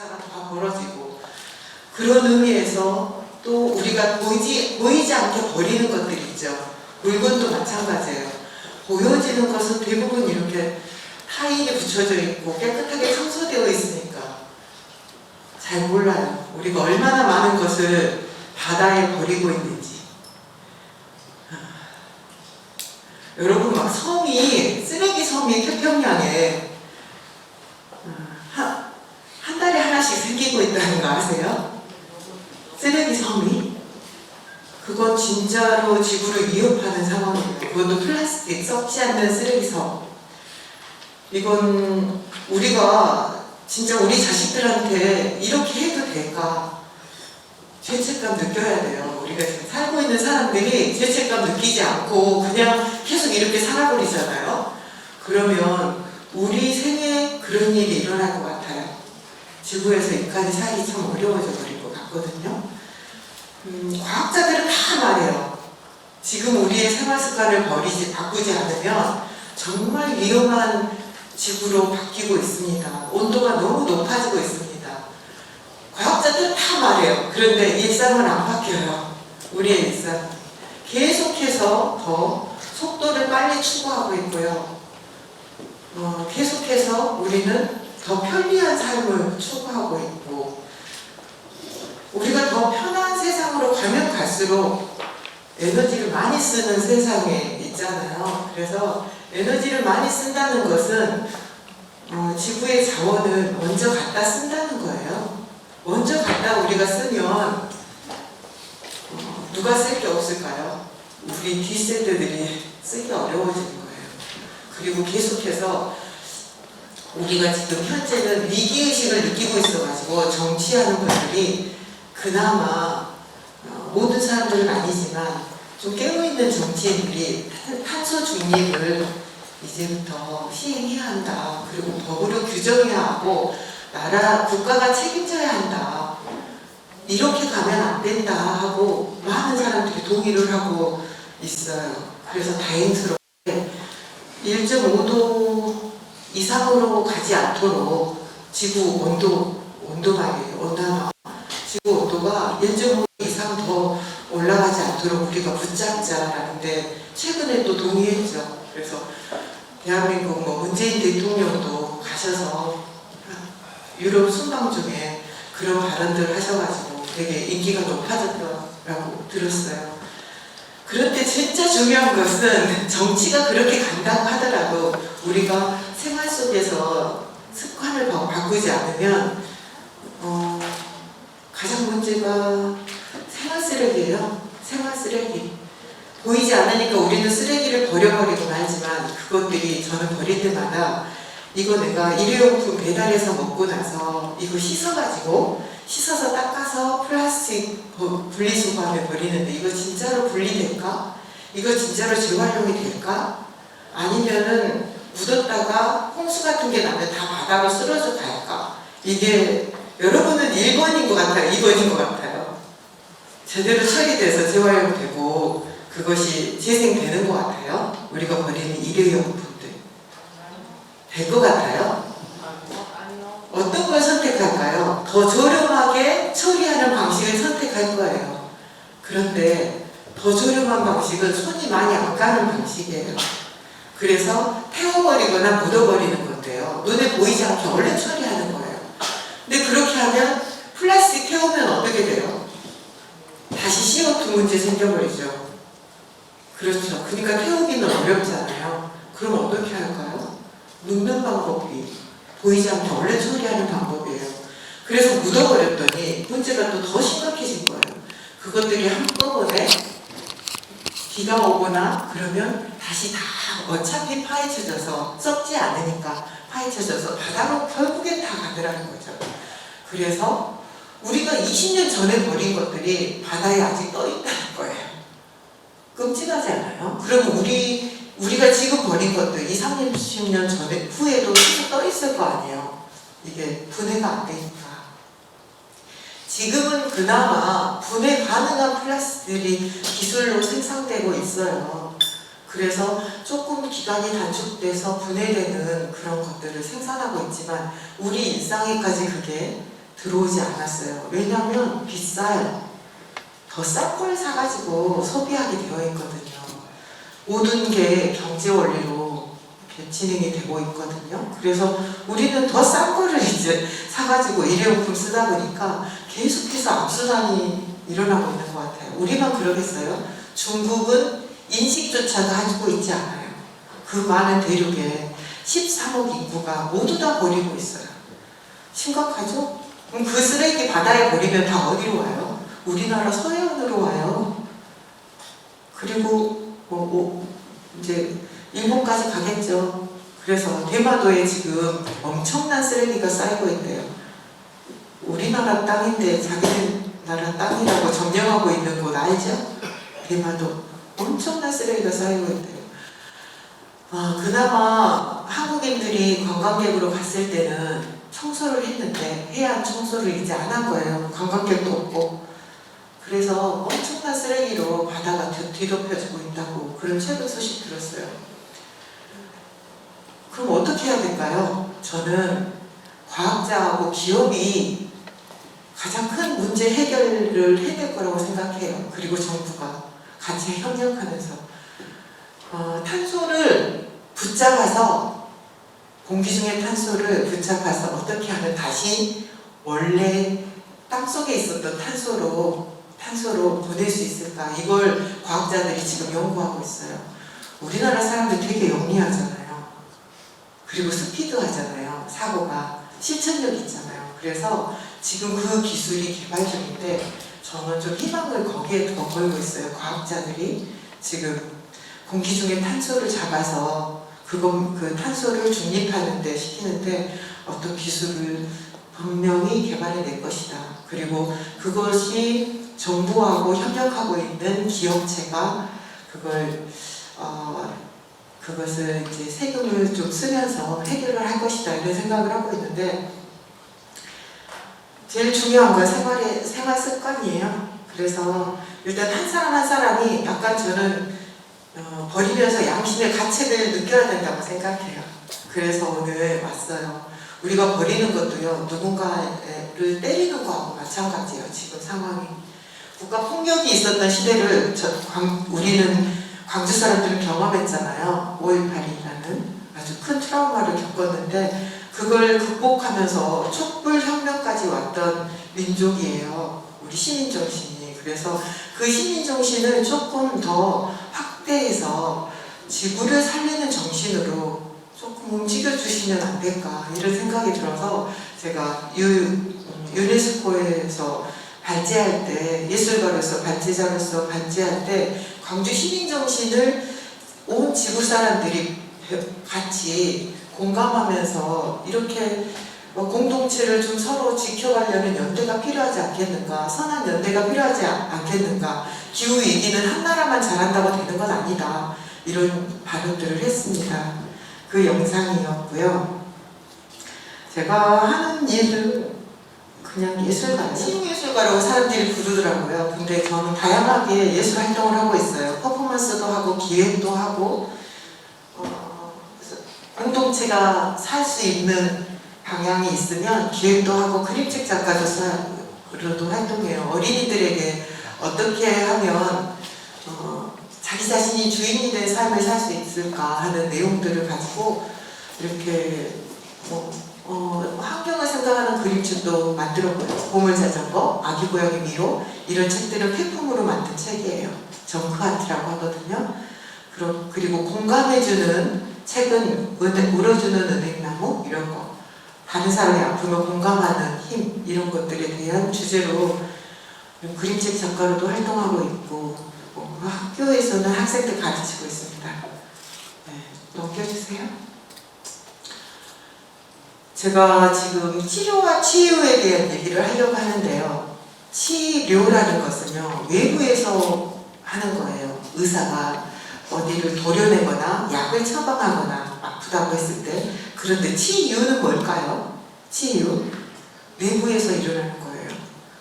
차가 다 벌어지고, 그런 의미에서 또 우리가 보이지 않게 버리는 것들이 있죠. 물건도 마찬가지예요. 보여지는 것은 대부분 이렇게 타일이 붙여져 있고 깨끗하게 청소되어 있으니까 잘 몰라요. 우리가 얼마나 많은 것을 바다에 버리고 있는지. 여러분, 막 섬이, 쓰레기 섬이 태평양에 한 달에 하나씩 생기고 있다는 거 아세요? 쓰레기 섬이? 그건 진짜로 지구를 위협하는 상황이에요. 그것도 플라스틱, 썩지 않는 쓰레기 섬. 이건 우리가 진짜 우리 자식들한테 이렇게 해도 될까? 죄책감 느껴야 돼요. 우리가 지금 살고 있는 사람들이 죄책감 느끼지 않고 그냥 계속 이렇게 살아버리잖아요. 그러면 우리 생에 그런 일이 일어날 것 같아요. 지구에서 인간이 살기 참 어려워져 버릴 것 같거든요. 과학자들은 다 말해요. 지금 우리의 생활 습관을 바꾸지 않으면 정말 위험한 지구로 바뀌고 있습니다. 온도가 너무 높아지고 있습니다. 과학자들은 다 말해요. 그런데 일상은 안 바뀌어요. 우리의 일상. 계속해서 더 속도를 빨리 추구하고 있고요. 계속해서 우리는 더 편리한 삶을 추구하고 있고, 우리가 더 편한 세상으로 가면 갈수록 에너지를 많이 쓰는 세상에 있잖아요. 그래서 에너지를 많이 쓴다는 것은 지구의 자원을 먼저 갖다 쓴다는 거예요. 먼저 갖다 우리가 쓰면 누가 쓸 게 없을까요? 우리 뒷세대들이 쓰기 어려워지는 거예요. 그리고 계속해서 우리가 지금 현재는 위기의식을 느끼고 있어가지고 정치하는 분들이 그나마 모든 사람들은 아니지만 좀 깨어있는 정치인들이 탄소 중립을 이제부터 시행해야 한다. 그리고 법으로 규정해야 하고 국가가 책임져야 한다. 이렇게 가면 안 된다 하고 많은 사람들이 동의를 하고 있어요. 그래서 다행스럽게 1.5도 이상으로 가지 않도록 지구 온난화 지구 온도가 1.5도 이상 더 올라가지 않도록 우리가 붙잡자라는데 최근에 또 동의했죠. 그래서 대한민국 문재인 대통령도 가셔서 유럽 순방 중에 그런 발언들을 하셔가지고 되게 인기가 높아졌더라고 들었어요. 그런데 진짜 중요한 것은 정치가 그렇게 간다고 하더라도 우리가 생활 속에서 습관을 바꾸지 않으면 가장 문제가 생활 쓰레기예요. 생활 쓰레기. 보이지 않으니까 우리는 쓰레기를 버려버리고 말지만 그것들이 저는 버릴 때마다 이거 내가 일회용품 배달해서 먹고 나서 이거 씻어서 닦아서 플라스틱 분리수거함에 버리는데 이거 진짜로 분리될까? 이거 진짜로 재활용이 될까? 아니면은 묻었다가 홍수 같은 게 나면 다 바다로 쓰러져 갈까? 이게 여러분은 1번인 것 같아요? 2번인 것 같아요? 제대로 처리돼서 재활용되고 그것이 재생되는 것 같아요? 우리가 버리는 일회용품들 될 것 같아요? 어떤 걸 선택할까요? 더 저렴하게 처리하는 방식을 선택할 거예요. 그런데 더 저렴한 방식은 손이 많이 안 가는 방식이에요. 그래서 태워버리거나 묻어버리는 건데요. 눈에 보이지 않게 얼른 처리하는 거예요. 근데 그렇게 하면 플라스틱 태우면 어떻게 돼요? 다시 CO2 문제 생겨버리죠. 그렇죠. 그러니까 태우기는 어렵잖아요. 그럼 어떻게 할까요? 눕는 방법이 보이지 않게 얼른 처리하는 방법이에요. 그래서 묻어버렸더니 문제가 또 더 심각해진 거예요. 그것들이 한꺼번에 비가 오거나 그러면 다시 다 어차피 파헤쳐져서 썩지 않으니까 파헤쳐져서 바다로 결국엔 다 가더라는 거죠. 그래서 우리가 20년 전에 버린 것들이 바다에 아직 떠 있다는 거예요. 끔찍하지 않아요? 그럼 우리가 지금 버린 것들 20, 30년 전에 후에도 계속 떠 있을 거 아니에요. 이게 분해가 안 되니까. 지금은 그나마 분해 가능한 플라스틱들이 기술로 생산되고 있어요. 그래서 조금 기간이 단축돼서 분해되는 그런 것들을 생산하고 있지만 우리 일상에까지 그게 들어오지 않았어요. 왜냐하면 비싸요. 더 싼 걸 사가지고 소비하게 되어 있거든요. 모든 게 경제 원리로 이렇게 진행이 되고 있거든요. 그래서 우리는 더 싼 거를 이제 사가지고 일회용품 쓰다 보니까 계속해서 악순환이 일어나고 있는 것 같아요. 우리만 그러겠어요? 중국은 인식조차도 가지고 있지 않아요. 그 많은 대륙에 13억 인구가 모두 다 버리고 있어요. 심각하죠? 그럼 그 쓰레기 바다에 버리면 다 어디로 와요? 우리나라 서해안으로 와요. 그리고 이제 일본까지 가겠죠. 그래서 대마도에 지금 엄청난 쓰레기가 쌓이고 있대요. 우리나라 땅인데 자기 나라 땅이라고 점령하고 있는 곳 알죠? 대마도 엄청난 쓰레기가 쌓이고 있대요. 그나마 한국인들이 관광객으로 갔을 때는 청소를 했는데 해안 청소를 이제 안 한 거예요. 관광객도 없고. 그래서 엄청난 쓰레기로 바다가 뒤덮여지고 있다고 그런 최근 소식 들었어요. 그럼 어떻게 해야 될까요? 저는 과학자하고 기업이 가장 큰 문제 해결을 해낼 거라고 생각해요. 그리고 정부가 같이 협력하면서 탄소를 붙잡아서 공기 중에 탄소를 붙잡아서 어떻게 하면 다시 원래 땅속에 있었던 탄소로 보낼 수 있을까? 이걸 과학자들이 지금 연구하고 있어요. 우리나라 사람들 되게 영리하잖아요. 그리고 스피드하잖아요. 사고가 실천력 있잖아요. 그래서 지금 그 기술이 개발 중인데 저는 좀 희망을 거기에 더 걸고 있어요. 과학자들이 지금 공기 중에 탄소를 잡아서 그 탄소를 중립하는데 시키는데 어떤 기술을 분명히 개발해낼 것이다. 그리고 그것이 정부하고 협력하고 있는 기업체가 그것을 이제 세금을 좀 쓰면서 해결을 할 것이다. 이런 생각을 하고 있는데 제일 중요한 건 생활 습관이에요. 그래서 일단 한 사람 한 사람이 약간 저는 버리면서 양심의 가책을 느껴야 된다고 생각해요. 그래서 오늘 왔어요. 우리가 버리는 것도요, 누군가를 때리는 거하고 마찬가지예요. 지금 상황이. 국가 폭력이 있었던 시대를 우리는 광주 사람들은 경험했잖아요. 5.18이라는 아주 큰 트라우마를 겪었는데 그걸 극복하면서 촛불혁명까지 왔던 민족이에요. 우리 시민정신이. 그래서 그 시민정신을 조금 더 확대해서 지구를 살리는 정신으로 조금 움직여주시면 안 될까 이런 생각이 들어서 제가 유네스코에서 발제할 때 예술가로서 발제자로서 발제할 때 광주 시민정신을 온 지구 사람들이 같이 공감하면서 이렇게 공동체를 좀 서로 지켜가려는 연대가 필요하지 않겠는가, 선한 연대가 필요하지 않겠는가, 기후위기는 한 나라만 잘한다고 되는 건 아니다, 이런 발언들을 했습니다. 그 영상이었고요. 제가 하는 일은 그냥 예술가, 시민예술가라고 사람들이 부르더라고요. 근데 저는 다양하게 예술 활동을 하고 있어요. 퍼포먼스도 하고 기획도 하고 공동체가 살 수 있는 방향이 있으면 기획도 하고 그림책 작가로도 활동해요. 어린이들에게 어떻게 하면 자기 자신이 주인이 된 삶을 살 수 있을까 하는 내용들을 가지고 이렇게 환경을 생각하는 그림책도 만들었고요. 보물자전거, 아기 고양이 미로, 이런 책들은 폐품으로 만든 책이에요. 정크아트라고 하거든요. 그리고 공감해주는 책은 울어주는 은행나무, 이런 거, 다른 사람의 아픔을 공감하는 힘, 이런 것들에 대한 주제로 그림책 작가로도 활동하고 있고 학교에서는 학생들 가르치고 있습니다. 네, 넘겨주세요. 제가 지금 치료와 치유에 대한 얘기를 하려고 하는데요. 치료라는 것은요, 외부에서 하는 거예요. 의사가 어디를 도려내거나 약을 처방하거나 아프다고 했을 때. 그런데 치유는 뭘까요? 치유, 내부에서 일어나는 거예요.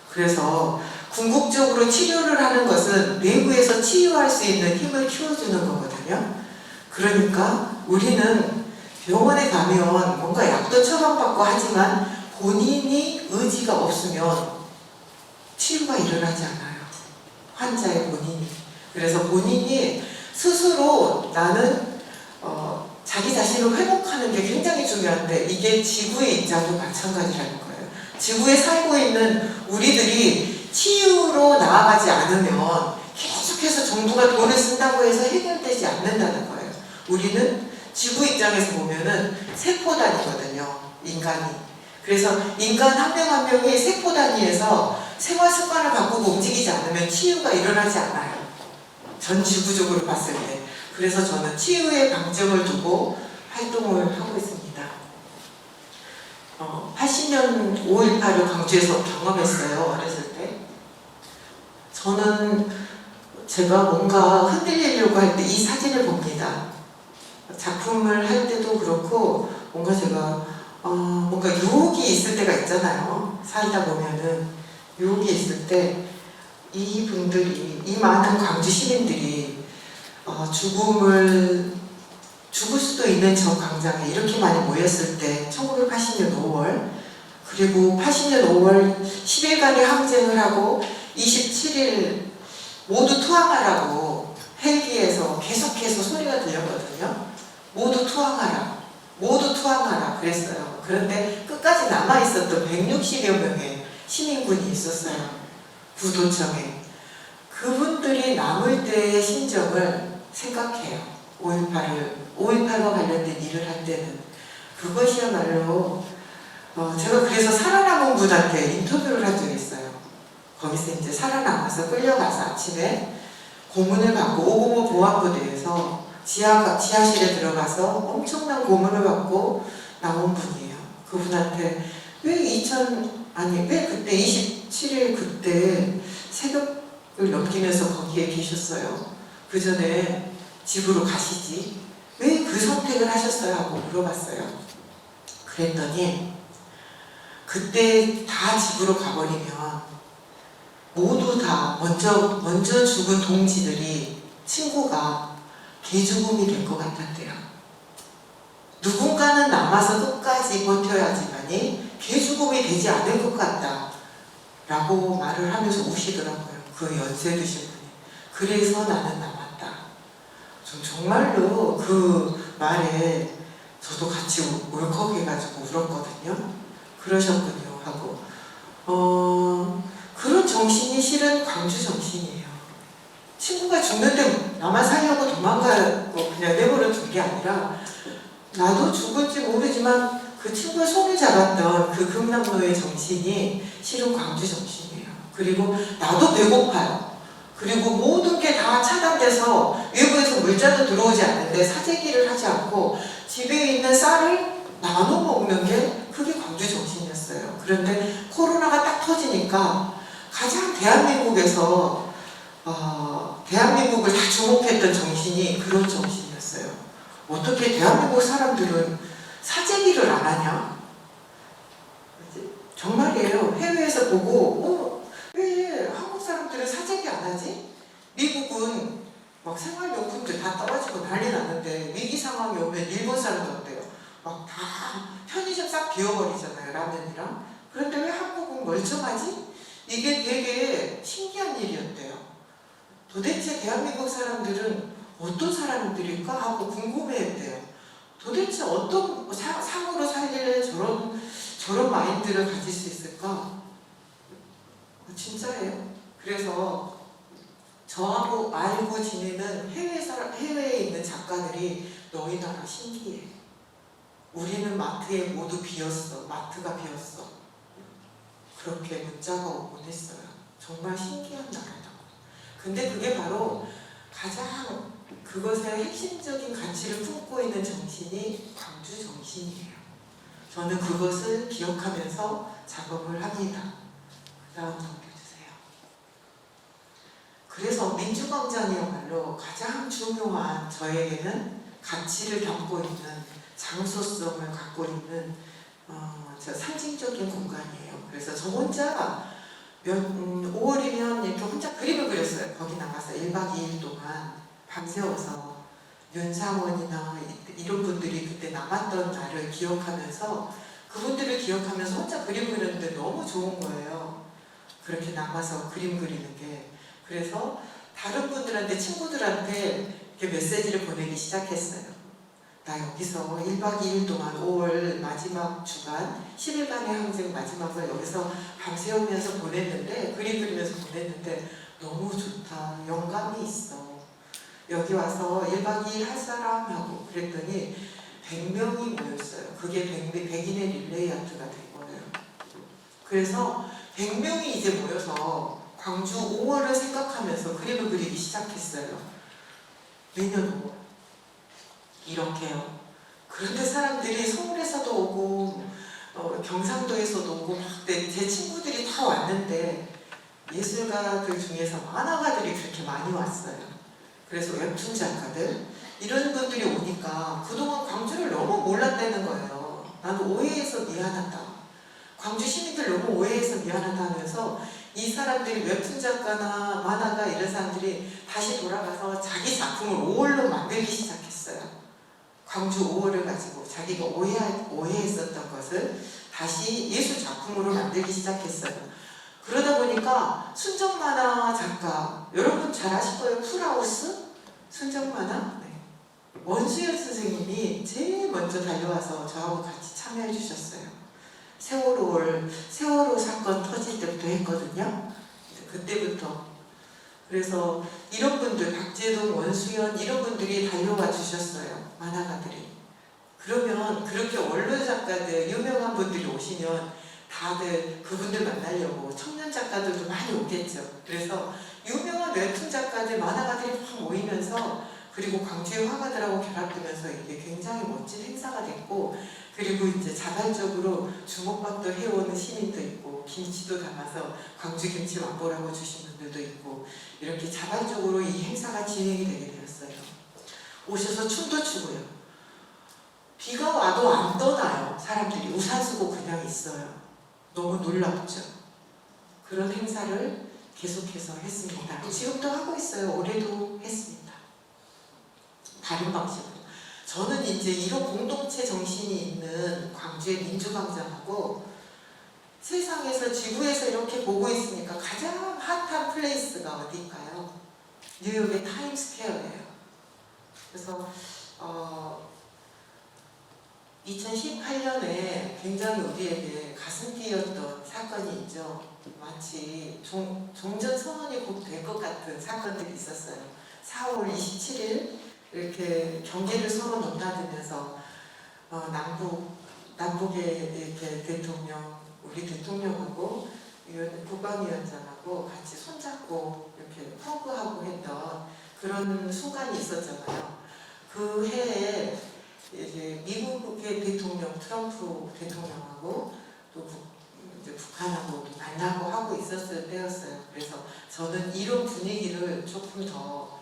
그래서 궁극적으로 치료를 하는 것은 내부에서 치유할 수 있는 힘을 키워주는 거거든요. 그러니까 우리는 병원에 가면 뭔가 약도 처방받고 하지만 본인이 의지가 없으면 치유가 일어나지 않아요. 환자의 본인이. 그래서 본인이 스스로 나는 자기 자신을 회복하는 게 굉장히 중요한데 이게 지구의 입장도 마찬가지라는 거예요. 지구에 살고 있는 우리들이 치유로 나아가지 않으면 계속해서 정부가 돈을 쓴다고 해서 해결되지 않는다는 거예요. 우리는 지구 입장에서 보면은 세포 단위거든요. 인간이. 그래서 인간 한 명 한 명이 세포 단위에서 생활 습관을 바꾸고 움직이지 않으면 치유가 일어나지 않아요. 전 지구적으로 봤을 때. 그래서 저는 치유의 방점을 두고 활동을 하고 있습니다. 80년 5.18을 광주에서 경험했어요. 어렸을 때. 저는 제가 뭔가 흔들리려고 할 때 이 사진을 봅니다. 작품을 할 때도 그렇고 뭔가 제가 뭔가 유혹이 있을 때가 있잖아요. 살다 보면은 유혹이 있을 때 이분들이, 이 많은 광주 시민들이 죽을 수도 있는 저 광장에 이렇게 많이 모였을 때 1980년 5월 그리고 80년 5월 10일간의 항쟁을 하고 27일 모두 투항하라고 헬기에서 계속해서 소리가 들렸거든요. 모두 투항하라. 모두 투항하라 그랬어요. 그런데 끝까지 남아있었던 160여 명의 시민군이 있었어요. 구도청에. 그분들이 남을 때의 심정을 생각해요. 5.18과 관련된 일을 할 때는. 그것이야말로 제가 그래서 살아남은 분한테 인터뷰를 한 적이 있어요. 거기서 이제 살아남아서 끌려가서 아침에 고문을 받고 505 보안부대에서 지하실에 들어가서 엄청난 고문을 받고 나온 분이에요. 그분한테 왜 그때 27일 그때 새벽을 넘기면서 거기에 계셨어요? 그 전에 집으로 가시지. 왜 그 선택을 하셨어요? 하고 물어봤어요. 그랬더니 그때 다 집으로 가버리면 모두 다 먼저 죽은 동지들이 친구가 개죽음이 될 것 같았대요. 누군가는 남아서 끝까지 버텨야지만이 개죽음이 되지 않을 것 같다 라고 말을 하면서 우시더라고요. 그 연세 드신 분이. 그래서 나는 남았다. 전 정말로 그 말에 저도 같이 울컥해가지고 울었거든요. 그러셨군요 하고 그런 정신이 실은 광주 정신이에요. 친구가 죽는데 나만 살려고 도망가고 그냥 내버려 둔 게 아니라 나도 죽을지 모르지만 그 친구의 손을 잡았던 그 금남로의 정신이 실은 광주 정신이에요. 그리고 나도 배고파요. 그리고 모든 게 다 차단돼서 외부에서 물자도 들어오지 않는데 사재기를 하지 않고 집에 있는 쌀을 나눠 먹는 게 그게 광주 정신이었어요. 그런데 코로나가 딱 터지니까 가장 대한민국에서 대한민국을 다 주목했던 정신이 그런 정신이었어요. 어떻게 대한민국 사람들은 사재기를 안 하냐? 정말이에요. 해외에서 보고 왜 한국 사람들은 사재기 안 하지? 미국은 막 생활용품들 다 떨어지고 난리 났는데 위기 상황이 오면 일본 사람도 어때요? 막 다 편의점 싹 비워버리잖아요. 라면이랑. 그런데 왜 한국은 멀쩡하지? 이게 되게 신기한 일이었대요. 도대체 대한민국 사람들은 어떤 사람들일까 하고 궁금해했대요. 도대체 어떤 상으로 살길래 저런 마인드를 가질 수 있을까? 진짜예요. 그래서 저하고 알고 지내는 해외에 있는 작가들이 너희 나라 신기해. 우리는 마트에 모두 비었어. 마트가 비었어. 그렇게 문자가 오곤 했어요. 정말 신기한 나라다. 근데 그게 바로 가장 그것의 핵심적인 가치를 품고 있는 정신이 광주 정신이에요. 저는 그것을 기억하면서 작업을 합니다. 그 다음 넘겨주세요. 그래서 민주광장이야말로 가장 중요한 저에게는 가치를 담고 있는 장소성을 갖고 있는 상징적인 공간이에요. 그래서 저 혼자 5월이면 이렇게 혼자 그림을 그렸어요. 거기 나가서 1박 2일 동안 밤새워서 윤상원이나 이런 분들이 그때 남았던 날을 기억하면서 그분들을 기억하면서 혼자 그림 그리는데 너무 좋은 거예요. 그렇게 남아서 그림 그리는 게. 그래서 다른 분들한테, 친구들한테 이렇게 메시지를 보내기 시작했어요. 나 여기서 1박 2일 동안 5월 마지막 주간 10일간의 항쟁 마지막을 여기서 밤새우면서 보냈는데, 그림 그리면서 보냈는데 너무 좋다, 영감이 있어, 여기 와서 1박 2일 할 사람? 하고 그랬더니 100명이 모였어요. 그게 100인의 릴레이 아트가 된 거예요. 그래서 100명이 이제 모여서 광주 5월을 생각하면서 그림을 그리기 시작했어요. 매년 5월. 이렇게요. 그런데 사람들이 서울에서도 오고 경상도에서도 오고 막 제 친구들이 다 왔는데 예술가들 중에서 만화가들이 그렇게 많이 왔어요. 그래서 웹툰 작가들 이런 분들이 오니까 그동안 광주를 너무 몰랐다는 거예요. 나는 오해해서 미안하다. 광주 시민들 너무 오해해서 미안하다 하면서 이 사람들이 웹툰 작가나 만화가 이런 사람들이 다시 돌아가서 자기 작품을 5월로 만들기 시작했어요. 광주 5월을 가지고 자기가 오해했었던 것을 다시 예술 작품으로 만들기 시작했어요. 그러다 보니까 순정만화 작가, 여러분 잘 아실 거예요. 풀하우스? 순정만화? 네. 원수연 선생님이 제일 먼저 달려와서 저하고 같이 참여해 주셨어요. 세월호 사건 터질 때부터 했거든요. 그때부터. 그래서 이런 분들, 박재동, 원수연 이런 분들이 달려와 주셨어요. 만화가들이. 그러면 그렇게 원로 작가들, 유명한 분들이 오시면 다들 그분들 만나려고 청년 작가들도 많이 오겠죠. 그래서 유명한 웹툰 작가들, 만화가들이 막 모이면서, 그리고 광주의 화가들하고 결합되면서 이게 굉장히 멋진 행사가 됐고, 그리고 이제 자발적으로 주먹밥도 해오는 시민도 있고, 김치도 담아서 광주 김치 맛보라고 주신 분들도 있고, 이렇게 자발적으로 이 행사가 진행이 되게 되었어요. 오셔서 춤도 추고요. 비가 와도 안 떠나요. 사람들이 우산 쓰고 그냥 있어요. 너무 놀랍죠. 그런 행사를 계속해서 했습니다. 지금도 하고 있어요. 올해도 했습니다. 다른 방식으로. 저는 이제 이런 공동체 정신이 있는 광주의 민주광장하고, 세상에서, 지구에서 이렇게 보고 있으니까 가장 핫한 플레이스가 어디일까요? 뉴욕의 타임스퀘어예요. 그래서 2018년에 굉장히 우리에게 가슴 뛰었던 사건이 있죠. 마치 종전선언이 곧 될 것 같은 사건들이 있었어요. 4월 27일 이렇게 경기를 서로 넘나들면서 남북의 이렇게 대통령, 우리 대통령하고 국방위원장하고 같이 손잡고 이렇게 허그하고 했던 그런 순간이 있었잖아요. 그 해에 이제 미국의 대통령 트럼프 대통령하고 또 이제 북한하고 만나고 하고 있었을 때였어요. 그래서 저는 이런 분위기를 조금 더,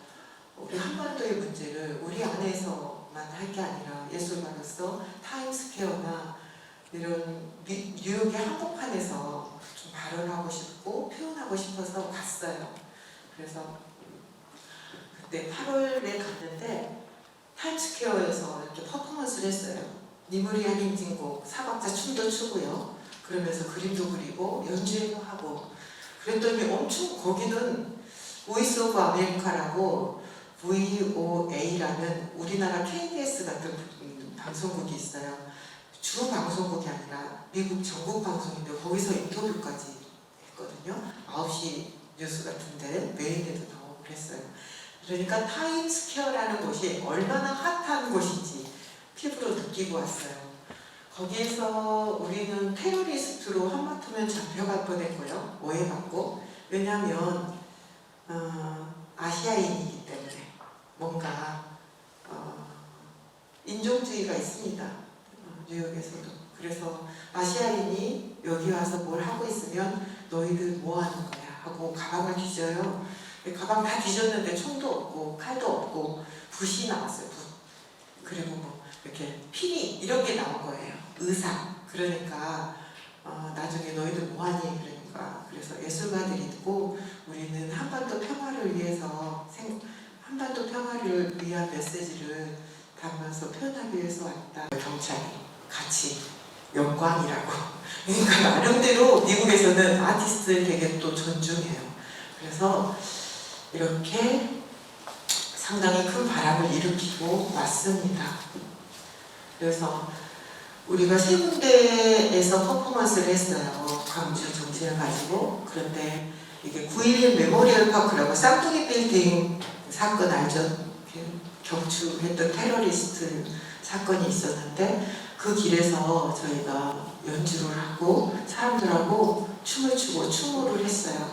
우리 한반도의 문제를 우리 안에서만 할 게 아니라 예술가로서 타임스퀘어나 이런 뉴욕의 한복판에서 좀 발언하고 싶고 표현하고 싶어서 갔어요. 그래서 그때 8월에 갔는데 타임스퀘어에서 이렇게 퍼포먼스를 했어요. 니무리안 행진곡, 사박자 춤도 추고요. 그러면서 그림도 그리고 연주도 하고. 그랬더니 엄청, 거기는 보이스 오브 아메리카라고 VOA라는 우리나라 KBS 같은 방송국이 있어요. 주 방송국이 아니라 미국 전국 방송인데 거기서 인터뷰까지 했거든요. 9시 뉴스 같은데 메인에도 나오고 그랬어요. 그러니까 타임스퀘어라는 곳이 얼마나 핫한 곳인지 피부로 느끼고 왔어요. 거기에서 우리는 테러리스트로 한마터면 잡혀갈 뻔했고요. 오해받고. 왜냐하면 아시아인이기 때문에 뭔가 인종주의가 있습니다. 뉴욕에서도. 그래서 아시아인이 여기 와서 뭘 하고 있으면 너희들 뭐 하는 거야 하고 가방을 뒤져요. 가방 다 뒤졌는데 총도 없고 칼도 없고 붓이 나왔어요. 붓. 그리고 뭐 이렇게 피리 이런 게 나온 거예요. 의상. 그러니까 나중에 너희들 뭐하니? 그러니까. 그래서 예술가들이 있고, 우리는 한반도 평화를 위해서 한반도 평화를 위한 메시지를 담아서 표현하기 위해서 왔다. 경찰이 같이 영광이라고. 그러니까 나름대로 미국에서는 아티스트를 되게 또 존중해요. 그래서 이렇게 상당히 큰 바람을 일으키고 왔습니다. 그래서 우리가 세 군데에서 퍼포먼스를 했어요. 광주 정신을 가지고. 그런데 이게 9.11 메모리얼 파크라고 쌍둥이 빌딩 사건 알죠? 격추했던 테러리스트 사건이 있었는데 그 길에서 저희가 연주를 하고 사람들하고 춤을 추고 추모를 했어요.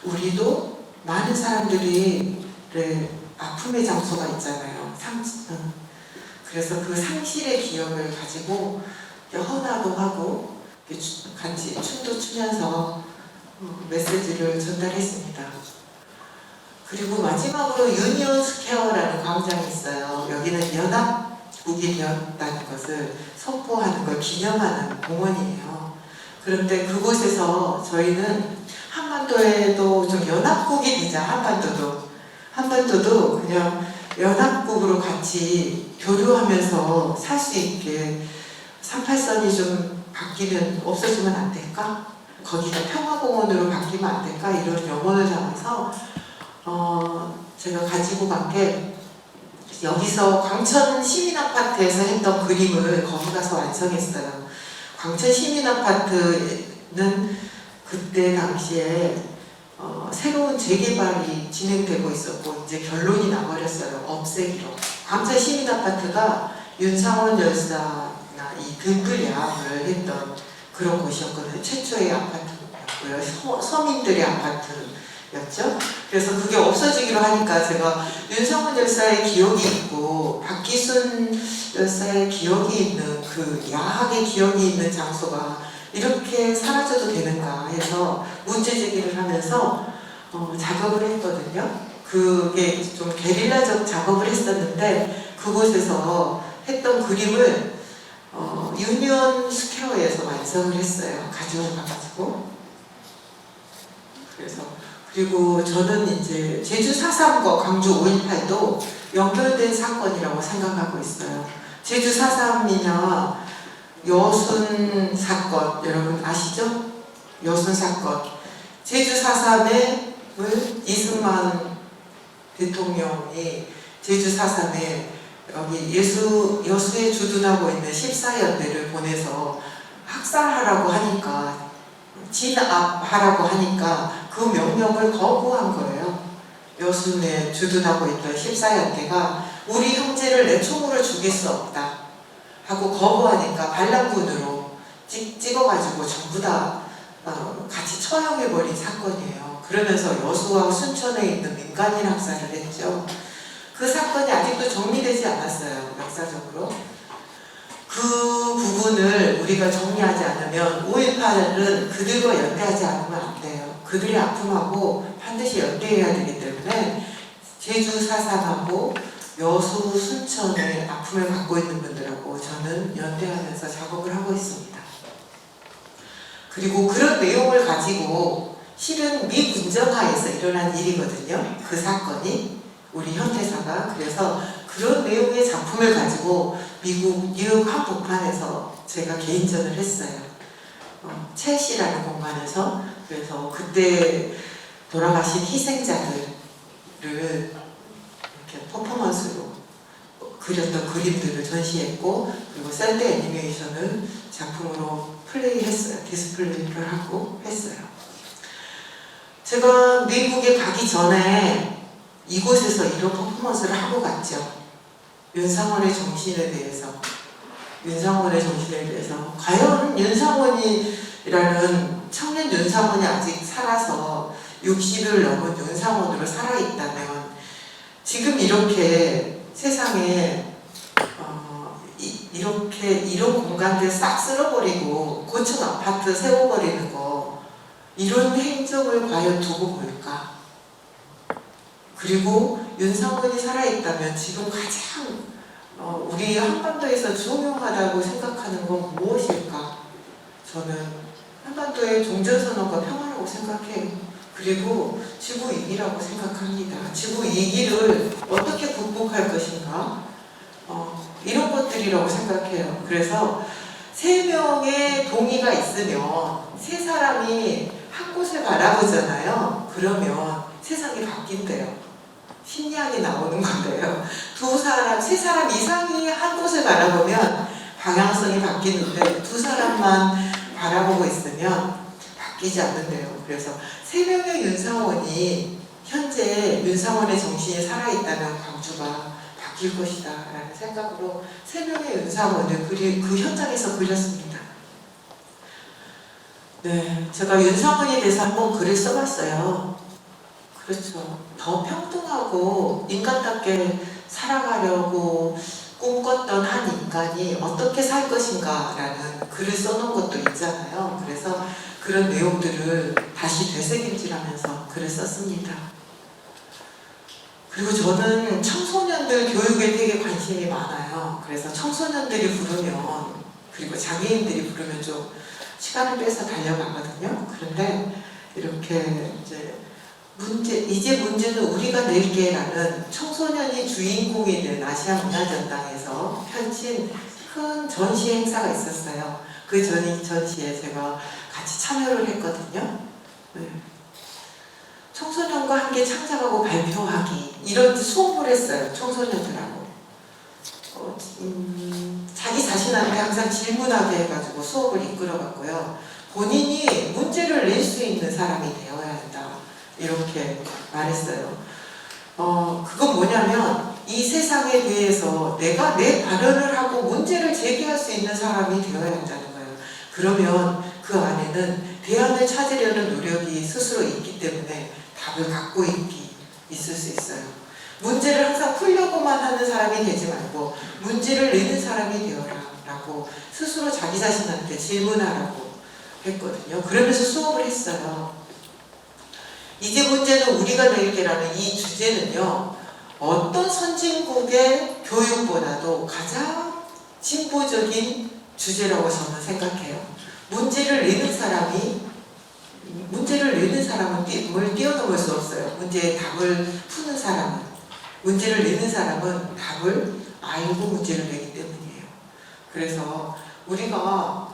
우리도 많은 사람들이 아픔의 장소가 있잖아요. 그래서 그 상실의 기억을 가지고 헌화도 하고 같이 춤도 추면서 메시지를 전달했습니다. 그리고 마지막으로 유니온 스퀘어라는 광장이 있어요. 여기는 연합국이 되었다는 것을 선포하는 걸 기념하는 공원이에요. 그런데 그곳에서 저희는 한반도에도 좀 연합국이 되자. 한반도도 그냥 연합국으로 같이 교류하면서 살 수 있게 38선이 좀 바뀌면 없어지면 안 될까? 거기가 평화공원으로 바뀌면 안 될까? 이런 염원을 담아서 제가 가지고 간 게 여기서 광천 시민아파트에서 했던 그림을 거기 가서 완성했어요. 광천 시민아파트는 그때 당시에 새로운 재개발이 진행되고 있었고 이제 결론이 나버렸어요. 없애기로. 광천 시민아파트가 윤상원 열사나 이 등불야학을 했던 그런 곳이었거든요. 최초의 아파트였고요. 서민들의 아파트였죠. 그래서 그게 없어지기로 하니까 제가 윤상원 열사의 기억이 있고 박기순 열사의 기억이 있는 그 야학의 기억이 있는 장소가 이렇게 사라져도 되는가 해서 문제제기를 하면서 작업을 했거든요. 그게 좀 게릴라적 작업을 했었는데 그곳에서 했던 그림을 유니온 스퀘어에서 완성을 했어요. 가지고 가가지고. 그리고 저는 이제 제주 4.3과 광주 5.18도 연결된 사건이라고 생각하고 있어요. 제주 4.3이나 여순 사건, 여러분 아시죠? 여순 사건. 제주 4.3을 이승만 대통령이 제주 4.3에 여기 여수에 주둔하고 있는 14연대를 보내서 학살하라고 하니까, 진압하라고 하니까 그 명령을 거부한 거예요. 여순에 주둔하고 있던 14연대가 우리 형제를 내 총으로 죽일 수 없다 하고 거부하니까 반란군으로 찍어가지고 전부 다 같이 처형해버린 사건이에요. 그러면서 여수와 순천에 있는 민간인 학살을 했죠. 그 사건이 아직도 정리되지 않았어요. 역사적으로. 그 부분을 우리가 정리하지 않으면 5.18은 그들과 연대하지 않으면 안 돼요. 그들의 아픔하고 반드시 연대해야 되기 때문에 제주 4.3하고 여수 순천의 아픔을 갖고 있는 분들하고 저는 연대하면서 작업을 하고 있습니다. 그리고 그런 내용을 가지고 실은 미군정하에서 일어난 일이거든요. 그 사건이 우리 현대사가. 그래서 그런 내용의 작품을 가지고 미국 뉴욕 한복판에서 제가 개인전을 했어요. 첼시라는 공간에서. 그래서 그때 돌아가신 희생자들을 이렇게 퍼포먼스로 그렸던 그림들을 전시했고, 그리고 셀드 애니메이션을 작품으로 플레이했어요. 디스플레이를 하고 했어요. 제가 미국에 가기 전에 이곳에서 이런 퍼포먼스를 하고 갔죠. 윤상원의 정신에 대해서. 과연 윤상원이라는 청년 윤상원이 아직 살아서 60을 넘은 윤상원으로 살아있다면 지금 이렇게 세상에 이런 공간들 싹 쓸어버리고 고층 아파트 세워버리는 거, 이런 행적을 과연 두고 볼까? 그리고 윤상원이 살아있다면 지금 가장 우리 한반도에서 중요하다고 생각하는 건 무엇일까? 저는 한반도의 종전선언과 평화라고 생각해요. 그리고 지구 위기라고 생각합니다. 지구 위기를 어떻게 극복할 것인가? 이런 것들이라고 생각해요. 그래서 3명의 동의가 있으면 세 사람이 한 곳을 바라보잖아요. 그러면 세상이 바뀐대요. 심리학이 나오는 건데요. 세 사람 이상이 한 곳을 바라보면 방향성이 바뀌는데 두 사람만 바라보고 있으면 바뀌지 않는데요. 그래서 3명의 윤상원이 현재 윤상원의 정신이 살아있다면 광주가 바뀔 것이다 라는 생각으로 3명의 윤상원을 그 현장에서 그렸습니다. 네, 제가 윤상원에 대해서 한번 글을 써봤어요. 그렇죠. 더 평등하고 인간답게 살아가려고 꿈꿨던 한 인간이 어떻게 살 것인가 라는 글을 써놓은 것도 있잖아요. 그래서 그런 내용들을 다시 되새김질하면서 글을 썼습니다. 그리고 저는 청소년들 교육에 되게 관심이 많아요. 그래서 청소년들이 부르면, 그리고 장애인들이 부르면 좀 시간을 빼서 달려가거든요. 그런데 이렇게 이제 문제는 우리가 낼게라는 청소년이 주인공이 된 아시아문화전당에서 펼친 큰 전시 행사가 있었어요. 그 전시에 제가 같이 참여를 했거든요. 네. 청소년과 함께 창작하고 발표하기 이런 수업을 했어요. 청소년들하고 자기 자신한테 항상 질문하게 해가지고 수업을 이끌어갔고요. 본인이 문제를 낼 수 있는 사람이 되어야 한다 이렇게 말했어요. 그건 뭐냐면 이 세상에 대해서 내가 내 발언을 하고 문제를 제기할 수 있는 사람이 되어야 한다는 거예요. 그러면 그 안에는 대안을 찾으려는 노력이 스스로 있기 때문에 답을 갖고 있을 수 있어요. 문제를 항상 풀려고만 하는 사람이 되지 말고 문제를 내는 사람이 되어라 라고 스스로 자기 자신한테 질문하라고 했거든요. 그러면서 수업을 했어요. 이제 문제는 우리가 낼게라는 이 주제는요, 어떤 선진국의 교육보다도 가장 진보적인 주제라고 저는 생각해요. 문제를 내는 사람은 뭘 뛰어넘을 수 없어요. 문제의 답을 푸는 문제를 내는 사람은 답을 알고 문제를 내기 때문이에요. 그래서 우리가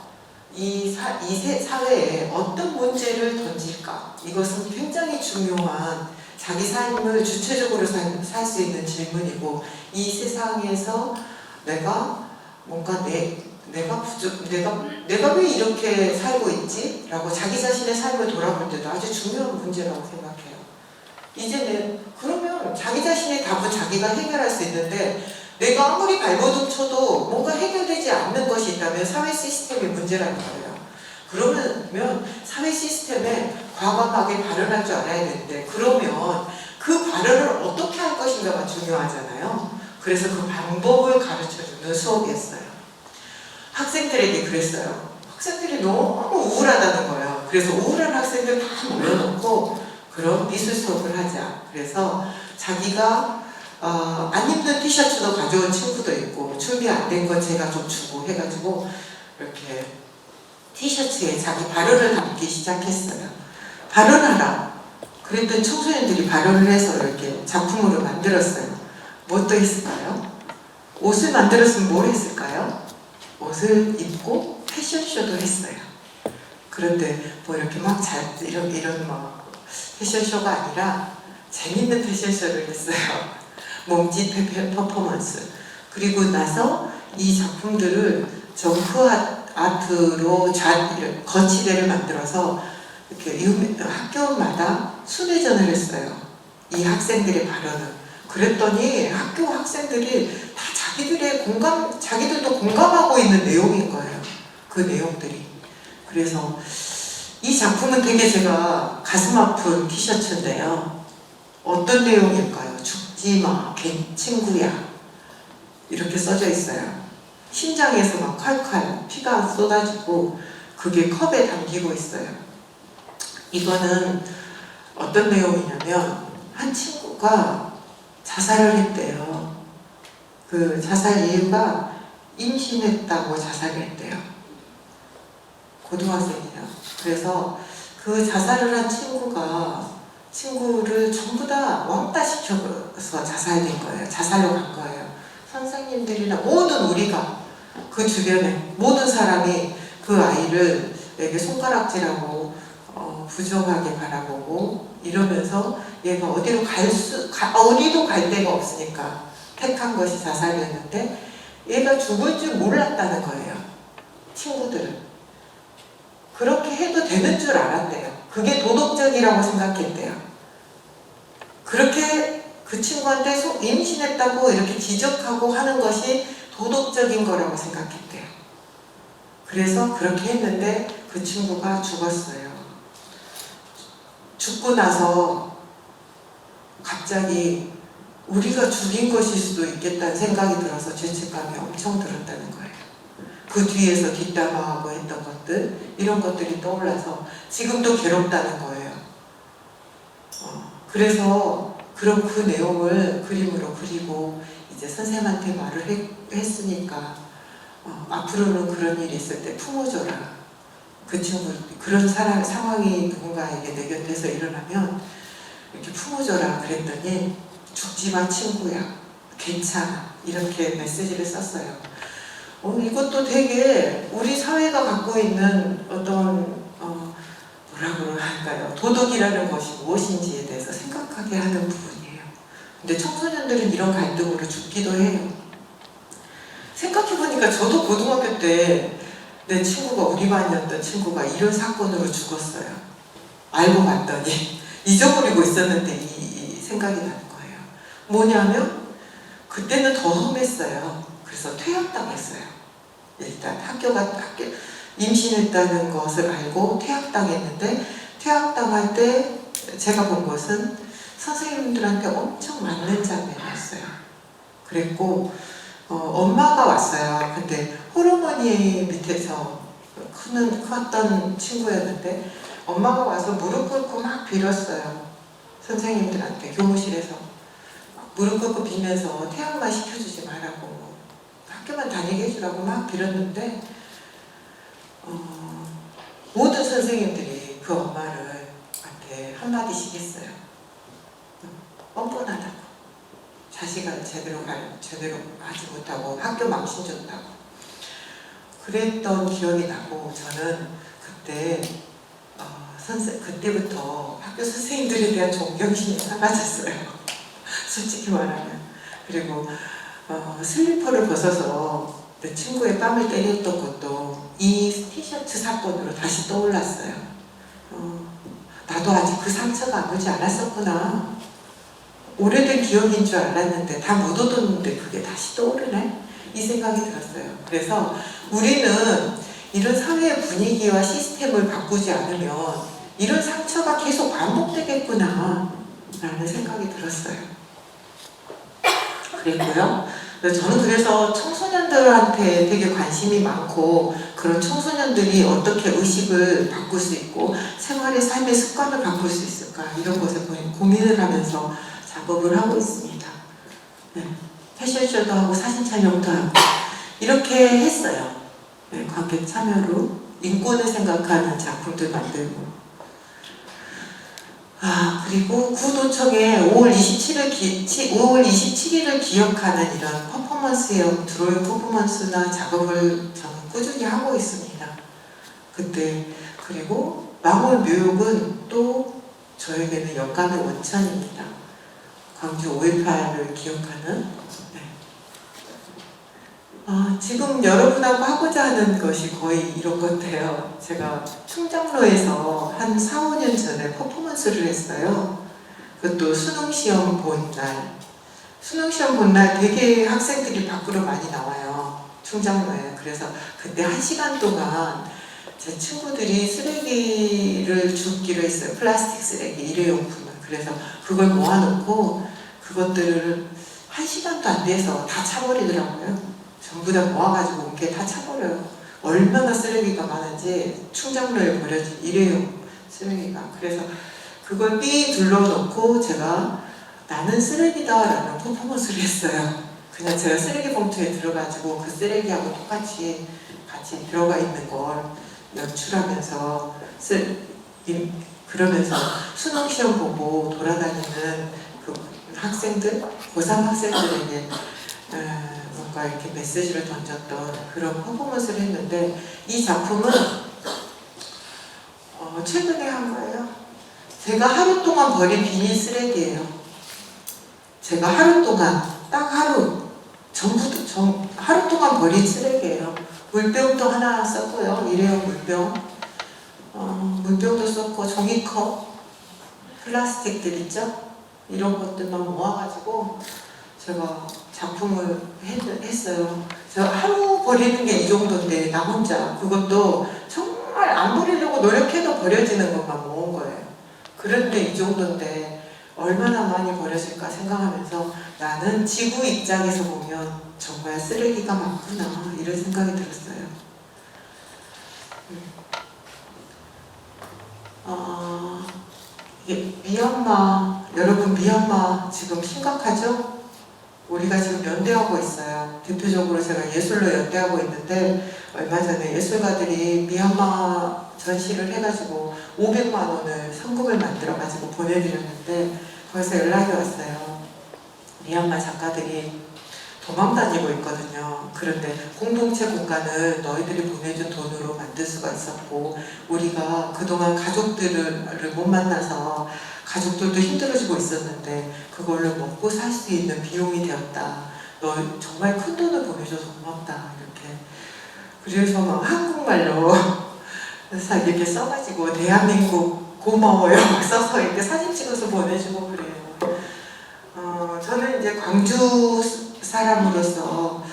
이 사회에 어떤 문제를 던질까? 이것은 굉장히 중요한 자기 삶을 주체적으로 살 수 있는 질문이고, 이 세상에서 내가 왜 이렇게 살고 있지? 라고 자기 자신의 삶을 돌아볼 때도 아주 중요한 문제라고 생각해요. 그러면 자기 자신의 답은 자기가 해결할 수 있는데, 내가 아무리 발버둥 쳐도 뭔가 해결되지 않는 것이 있다면 사회 시스템의 문제라는 거예요. 그러면 사회 시스템에 과감하게 발언할 줄 알아야 되는데, 그러면 그 발언을 어떻게 할 것인가가 중요하잖아요. 그래서 그 방법을 가르쳐주는 수업이었어요. 학생들에게 그랬어요. 학생들이 너무 우울하다는 거예요. 그래서 우울한 학생들 다 모여놓고 그럼 미술 수업을 하자. 그래서 자기가 안 입는 티셔츠도 가져온 친구도 있고, 준비 안 된 건 제가 좀 주고 해가지고 이렇게 티셔츠에 자기 발언을 담기 시작했어요. 발언하라. 그랬더니 청소년들이 발언을 해서 이렇게 작품으로 만들었어요. 뭐 또 있을까요? 옷을 만들었으면 뭘 했을까요? 옷을 입고 패션쇼도 했어요. 그런데 뭐 이렇게 이런 패션쇼가 아니라 재밌는 패션쇼를 했어요. 몸짓 퍼포먼스. 그리고 나서 이 작품들을 점프 아트로 거치대를 만들어서 이렇게 학교마다 순회전을 했어요. 이 학생들의 발언은. 그랬더니 학교 학생들이 다 자기들도 공감하고 있는 내용인 거예요. 그 내용들이. 그래서 이 작품은 되게 제가 가슴 아픈 티셔츠인데요. 어떤 내용일까요? 죽지 마, 친구야. 이렇게 써져 있어요. 심장에서 막 칼칼 피가 쏟아지고 그게 컵에 담기고 있어요. 이거는 어떤 내용이냐면 한 친구가 자살을 했대요. 그 자살 이유가 임신했다고 자살을 했대요. 고등학생이요. 그래서 그 자살을 한 친구를 전부 다 왕따 시켜서 자살된 거예요. 자살로 간 거예요. 선생님들이나 모든 우리가 그 주변에 모든 사람이 그 아이를 에게 손가락질하고 부정하게 바라보고 이러면서 얘가 어디로 어디도 갈 데가 없으니까 택한 것이 자살이었는데 얘가 죽을 줄 몰랐다는 거예요. 친구들은. 그렇게 해도 되는 줄 알았대요. 그게 도덕적이라고 생각했대요. 그렇게 그 친구한테 임신했다고 이렇게 지적하고 하는 것이 도덕적인 거라고 생각했대요. 그래서 그렇게 했는데 그 친구가 죽었어요. 죽고 나서 갑자기 우리가 죽인 것일 수도 있겠다는 생각이 들어서 죄책감이 엄청 들었다는 거예요. 그 뒤에서 뒷담화하고 했던 것들, 이런 것들이 떠올라서 지금도 괴롭다는 거예요. 그래서 그런 그 내용을 그림으로 그리고 이제 선생님한테 말을 했으니까 앞으로는 그런 일이 있을 때 품어줘라. 그 친구, 그런 상황이 누군가에게 내 곁에서 일어나면 이렇게 품어줘라 그랬더니 죽지 마 친구야. 괜찮아. 이렇게 메시지를 썼어요. 이것도 되게 우리 사회가 갖고 있는 어떤 뭐라고 할까요? 도덕이라는 것이 무엇인지에 대해서 생각하게 하는 부분이에요. 근데 청소년들은 이런 갈등으로 죽기도 해요. 생각해보니까 저도 고등학교 때 내 친구가 우리 반이었던 친구가 이런 사건으로 죽었어요. 알고 봤더니 잊어버리고 있었는데 이 생각이 나는 거예요. 뭐냐면 그때는 더 험했어요. 그래서 퇴학당했어요. 일단 학교 임신했다는 것을 알고 퇴학당했는데 퇴학당할 때 제가 본 것은 선생님들한테 엄청 맞는 장면이었어요. 그랬고 엄마가 왔어요. 근데 호르몬이 밑에서 컸던 친구였는데 엄마가 와서 무릎 꿇고 막 빌었어요. 선생님들한테 교무실에서 무릎 꿇고 빌면서 퇴학만 시켜주지 말라고 학교만 다니게 해주라고 막 빌었는데 모든 선생님들이 그 엄마한테 한마디씩 했어요. 뻔뻔하다고. 자식을 제대로 하지 못하고 학교 망신 줬다고. 그랬던 기억이 나고 저는 그때 그때부터 학교 선생님들에 대한 존경심이 사라졌어요. 솔직히 말하면. 그리고 슬리퍼를 벗어서 내 친구의 뺨을 때렸던 것도 이 티셔츠 사건으로 다시 떠올랐어요. 나도 아직 그 상처가 아물지 않았었구나. 오래된 기억인 줄 알았는데 다 묻어뒀는데 그게 다시 떠오르네? 이 생각이 들었어요. 그래서 우리는 이런 사회의 분위기와 시스템을 바꾸지 않으면 이런 상처가 계속 반복되겠구나 라는 생각이 들었어요. 그랬고요. 저는 그래서 청소년들한테 되게 관심이 많고 그런 청소년들이 어떻게 의식을 바꿀 수 있고 생활의 삶의 습관을 바꿀 수 있을까 이런 것에 고민을 하면서 작업을 하고 있습니다. 네. 패션쇼도 하고 사진 촬영도 하고 이렇게 했어요. 네, 관객 참여로 인권을 생각하는 작품들 만들고 그리고 구도청에 5월 27일을 기억하는 이런 퍼포먼스형 드로잉 퍼포먼스나 작업을 저는 꾸준히 하고 있습니다. 그때 그리고 망월 묘역은 또 저에게는 영감의 원천입니다. 광주 5.18을 기억하는 지금 여러분하고 하고자 하는 것이 거의 이런 건데요. 제가 충정로에서 한 4, 5년 전에 퍼포먼스를 했어요. 그것도 수능시험 본 날. 수능시험 본 날 되게 학생들이 밖으로 많이 나와요. 충정로에. 그래서 그때 1시간 동안 제 친구들이 쓰레기를 줍기로 했어요. 플라스틱 쓰레기, 일회용품을. 그래서 그걸 모아놓고 그것들을 1시간도 안 돼서 다 차버리더라고요. 전부 다 모아가지고 온 게 다 차버려요. 얼마나 쓰레기가 많은지 충정로에 버려진 일회용 쓰레기가. 그래서 그걸 삥 둘러놓고 제가 나는 쓰레기다 라는 퍼포먼스를 했어요. 그냥 제가 쓰레기 봉투에 들어가지고 그 쓰레기하고 똑같이 같이 들어가 있는 걸 연출하면서 그러면서 수능시험 보고 돌아다니는 그 학생들, 고3 학생들에게 뭔가 이렇게 메시지를 던졌던 그런 퍼포먼스를 했는데, 이 작품은 최근에 한 거예요. 제가 하루 동안 버린 비닐 쓰레기예요. 제가 하루 동안, 딱 하루, 하루 동안 버린 쓰레기예요. 물병도 하나 썼고요. 일회용 물병. 물병도 썼고, 종이컵, 플라스틱들 있죠? 이런 것들만 모아가지고 제가 작품을 했어요. 제가 하루 버리는 게 이 정도인데, 나 혼자. 그것도 정말 안 버리려고 노력해도 버려지는 것만 모은 거예요. 그런데 이 정도인데 얼마나 많이 버려질까 생각하면서 나는 지구 입장에서 보면 정말 쓰레기가 많구나, 이런 생각이 들었어요. 미얀마, 여러분, 미얀마 지금 심각하죠? 우리가 지금 연대하고 있어요. 대표적으로 제가 예술로 연대하고 있는데, 얼마 전에 예술가들이 미얀마 전시를 해가지고 500만 원을 상금을 만들어가지고 보내드렸는데, 거기서 연락이 왔어요. 미얀마 작가들이 도망다니고 있거든요. 그런데 공동체 공간을 너희들이 보내준 돈으로 만들 수가 있었고, 우리가 그동안 가족들을 못 만나서 가족들도 힘들어지고 있었는데 그걸로 먹고 살 수 있는 비용이 되었다. 너 정말 큰 돈을 보내줘서 고맙다, 이렇게. 그래서 막 한국말로 이렇게 써가지고 대한민국 고마워요 막 써서 이렇게 사진 찍어서 보내주고 그래요. 저는 이제 광주 사람으로서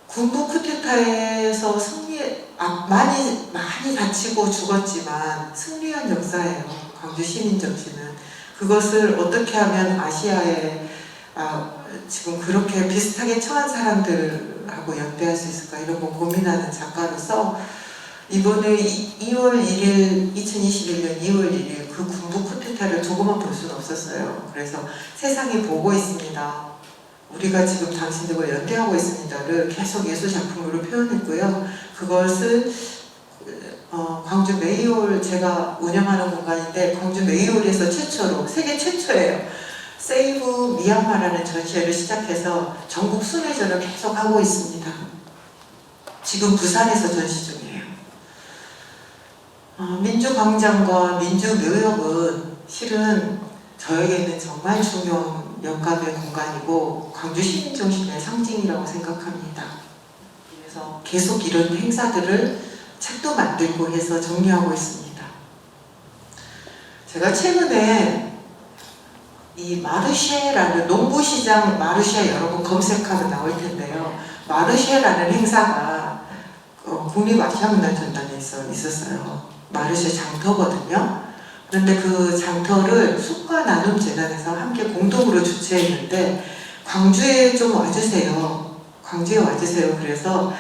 군부 쿠데타에서 많이 다치고 죽었지만 승리한 역사예요. 광주 시민 정신은. 그것을 어떻게 하면 아시아에 지금 그렇게 비슷하게 처한 사람들하고 연대할 수 있을까, 이런 거 고민하는 작가로서 이번에 2021년 2월 1일 그 군부 쿠데타를 조금만 볼 수는 없었어요. 그래서 세상이 보고 있습니다, 우리가 지금 당신들과 연대하고 있습니다를 계속 예술 작품으로 표현했고요. 그것을 광주 메이홀, 제가 운영하는 공간인데 광주 메이홀에서 최초로, 세계 최초예요, 세이브 미얀마라는 전시회를 시작해서 전국 순회전을 계속 하고 있습니다. 지금 부산에서 전시 중이에요. 민주광장과 민주묘역은 실은 저에게는 정말 중요한 영감의 공간이고 광주 시민정신의 상징이라고 생각합니다. 그래서 계속 이런 행사들을 책도 만들고 해서 정리하고 있습니다. 제가 최근에 이 마르쉐라는, 농부시장 마르쉐 여러분 검색하면 나올 텐데요. 마르쉐라는 행사가 국립아시아문화전당에 있었어요. 마르쉐 장터거든요. 그런데 그 장터를 숲과 나눔 재단에서 함께 공동으로 주최했는데, 광주에 좀 와주세요. 광주에 와주세요. 그래서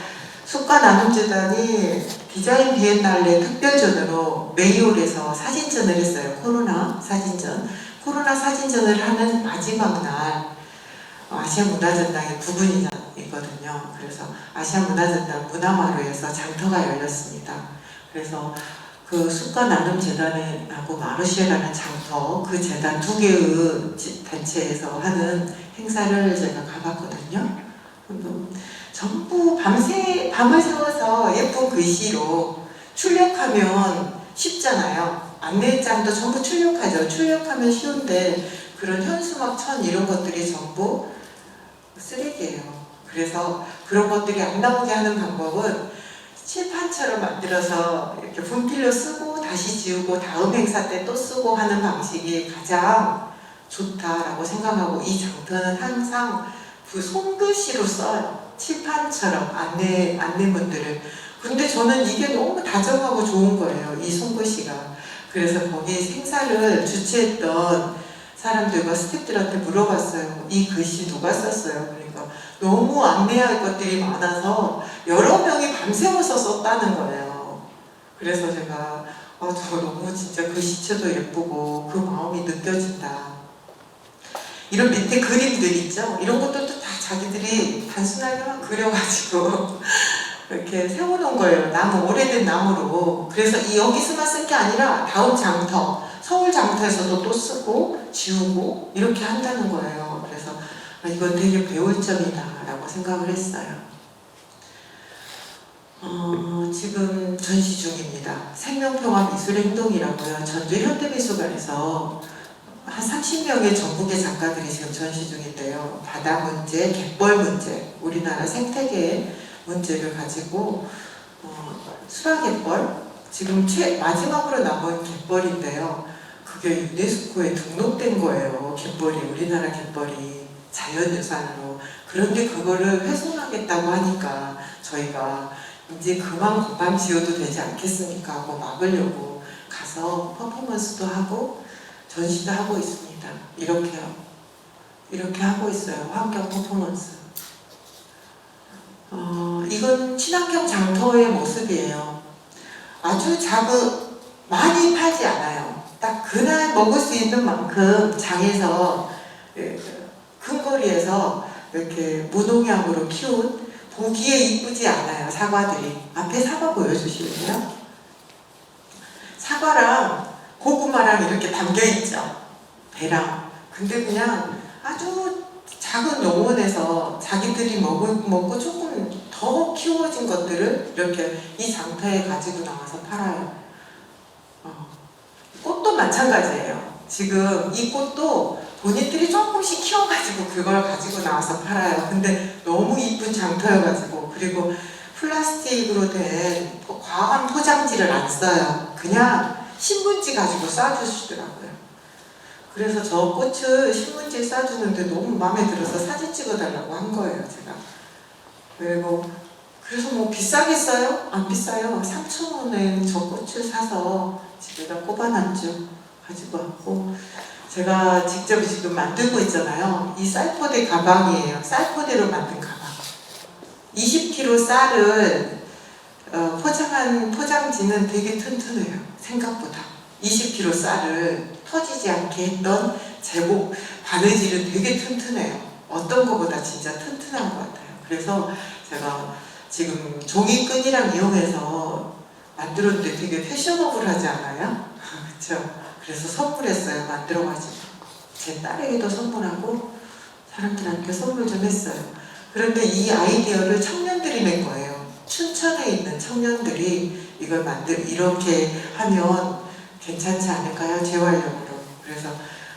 숲과 나눔 재단이 디자인 비엔날레 특별전으로 메이홀에서 사진전을 했어요. 코로나 사진전. 코로나 사진전을 하는 마지막 날 아시아문화전당의 부분이거든요. 그래서 아시아문화전당 문화마루에서 장터가 열렸습니다. 그래서 그 숲과 나눔 재단하고 마르쉐라는 장터, 그 재단 두 개의 단체에서 하는 행사를 제가 가봤거든요. 전부 밤을 새워서 예쁜 글씨로 출력하면 쉽잖아요. 안내장도 전부 출력하죠. 출력하면 쉬운데 그런 현수막, 천 이런 것들이 전부 쓰레기예요. 그래서 그런 것들이 안 나오게 하는 방법은 칠판처럼 만들어서 이렇게 분필로 쓰고 다시 지우고 다음 행사 때 또 쓰고 하는 방식이 가장 좋다라고 생각하고, 이 장터는 항상 그 손글씨로 써요. 칠판처럼 안내문들을. 근데 저는 이게 너무 다정하고 좋은 거예요, 이 손글씨가. 그래서 거기 행사를 주최했던 사람들과 스태프들한테 물어봤어요. 이 글씨 누가 썼어요? 그러니까 너무 안내할 것들이 많아서 여러 명이 밤새워서 썼다는 거예요. 그래서 제가 저 너무 진짜 글씨체도 예쁘고 그 마음이 느껴진다. 이런 밑에 그림들 있죠? 이런 것들도 다 자기들이 단순하게만 그려가지고 이렇게 세워놓은 거예요. 오래된 나무로. 그래서 여기서만 쓴 게 아니라 다음 장터, 서울 장터에서도 또 쓰고 지우고 이렇게 한다는 거예요. 그래서 이건 되게 배울 점이다 라고 생각을 했어요. 지금 전시 중입니다. 생명평화미술행동이라고요. 전주 현대미술관에서 한 30명의 전국의 작가들이 지금 전시 중인데요. 바다 문제, 갯벌 문제, 우리나라 생태계의 문제를 가지고 수라갯벌, 지금 마지막으로 남은 갯벌인데요. 그게 유네스코에 등록된 거예요. 갯벌이, 우리나라 갯벌이 자연유산으로. 그런데 그거를 훼손하겠다고 하니까 저희가 이제 그만 건방 지어도 되지 않겠습니까 하고 막으려고 가서 퍼포먼스도 하고 전시도 하고 있습니다. 이렇게요. 이렇게 하고 있어요. 환경 퍼포먼스. 이건 친환경 장터의 모습이에요. 아주 많이 팔지 않아요. 딱 그날 먹을 수 있는 만큼 장에서 근거리에서 이렇게 무농약으로 키운 보기에 이쁘지 않아요. 사과들이. 앞에 사과 보여주실래요? 사과랑 고구마랑 이렇게 담겨있죠. 배랑. 근데 그냥 아주 작은 농원에서 자기들이 먹고 조금 더 키워진 것들을 이렇게 이 장터에 가지고 나와서 팔아요. 꽃도 마찬가지예요. 지금 이 꽃도 본인들이 조금씩 키워가지고 그걸 가지고 나와서 팔아요. 근데 너무 이쁜 장터여가지고, 그리고 플라스틱으로 된 과한 포장지를 안 써요. 그냥 신문지 가지고 쏴주시더라고요. 그래서 저 꽃을 신문지에 쏴주는데 너무 마음에 들어서 사진 찍어달라고 한 거예요, 제가. 그래서 뭐 비싸겠어요? 안 비싸요. 3,000원에 저 꽃을 사서 집에다 꼽아놨죠. 가지고 왔고, 제가 직접 지금 만들고 있잖아요. 이 쌀포대 가방이에요. 쌀포대로 만든 가방. 20kg 쌀을 포장한 포장지는 되게 튼튼해요. 생각보다. 20kg 쌀을 터지지 않게 했던 제복 바느질은 되게 튼튼해요. 어떤 것보다 진짜 튼튼한 것 같아요. 그래서 제가 지금 종이끈이랑 이용해서 만들었는데 되게 패셔너블하지 않아요? 그렇죠? 그래서 선물했어요. 만들어가지고 제 딸에게도 선물하고 사람들한테 선물 좀 했어요. 그런데 이 아이디어를 청년들이 낸 거예요. 춘천에 있는 청년들이 이걸 이렇게 하면 괜찮지 않을까요? 재활용으로. 그래서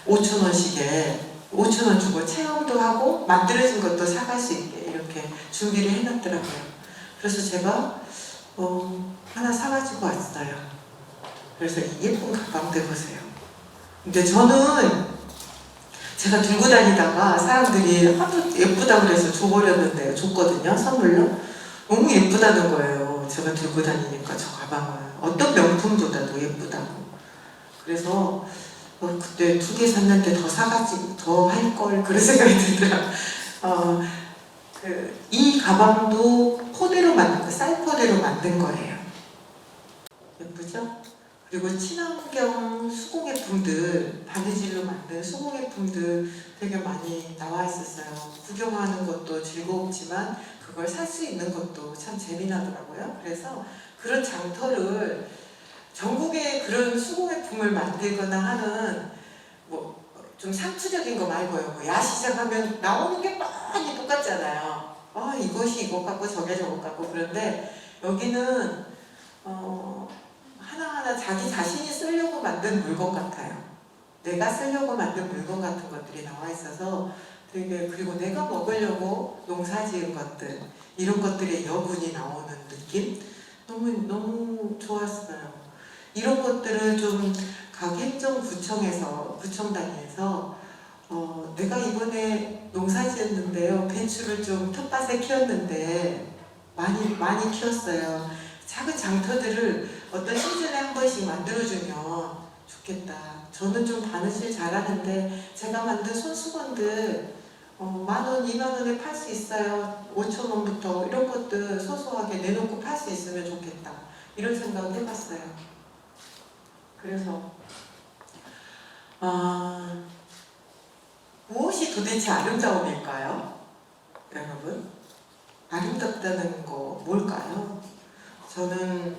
5,000원씩에 5,000원 주고 체험도 하고 만들어진 것도 사갈 수 있게 이렇게 준비를 해놨더라고요. 그래서 제가 하나 사가지고 왔어요. 그래서 이 예쁜 가방들 보세요. 근데 저는 제가 들고 다니다가 사람들이 하도 예쁘다고 그래서 줘버렸는데요. 줬거든요. 선물로. 너무 예쁘다는 거예요. 제가 들고 다니니까 저 가방을. 어떤 명품보다도 예쁘다고. 그래서 그때 2개 샀는데 더 사가지고 더 할 걸 그런 생각이 들더라고요. 이 가방도 포대로 만든 거, 쌀포대로 만든 거예요. 예쁘죠? 그리고 친환경 수공예품들, 바느질로 만든 수공예품들 되게 많이 나와 있었어요. 구경하는 것도 즐겁지만 그걸 살 수 있는 것도 참 재미나더라고요. 그래서 그런 장터를 전국에 그런 수공예품을 만들거나 하는 좀 상투적인 거 말고요. 야시장 하면 나오는 게 많이 똑같잖아요. 이것이 이것 같고 저게 저것 같고. 그런데 여기는 하나하나 자기 자신이 쓰려고 만든 물건 같아요. 내가 쓰려고 만든 물건 같은 것들이 나와 있어서 되게, 그리고 내가 먹으려고 농사 지은 것들, 이런 것들의 여분이 나오는 느낌? 너무 좋았어요. 이런 것들을 좀 각 행정구청에서, 구청단위에서 내가 이번에 농사 지었는데요. 배추를 좀 텃밭에 키웠는데 많이 키웠어요. 작은 장터들을 어떤 시즌에 한 번씩 만들어주면 좋겠다. 저는 좀 바느질 잘하는데 제가 만든 손수건들 10,000원, 20,000원에 팔 수 있어요. 5,000원부터 이런 것들 소소하게 내놓고 팔 수 있으면 좋겠다. 이런 생각을 해봤어요. 그래서 무엇이 도대체 아름다움일까요? 여러분, 아름답다는 거 뭘까요? 저는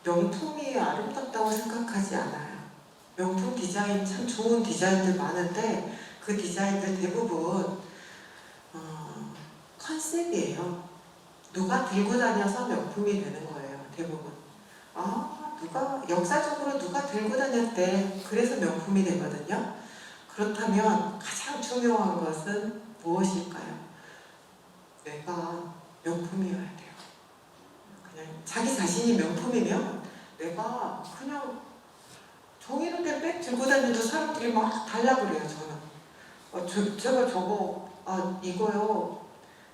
명품이 아름답다고 생각하지 않아요. 명품 디자인 참 좋은 디자인들 많은데 그 디자인들 대부분 컨셉이에요. 누가 들고 다녀서 명품이 되는 거예요. 대부분. 누가 역사적으로 누가 들고 다녔대. 그래서 명품이 되거든요. 그렇다면 가장 중요한 것은 무엇일까요? 내가 명품이어야 돼요. 그냥 자기 자신이 명품이면 내가 그냥 종이로 된 백 들고 다니도 사람들이 막 달라고 그래요. 저는 제가 저거 이거요,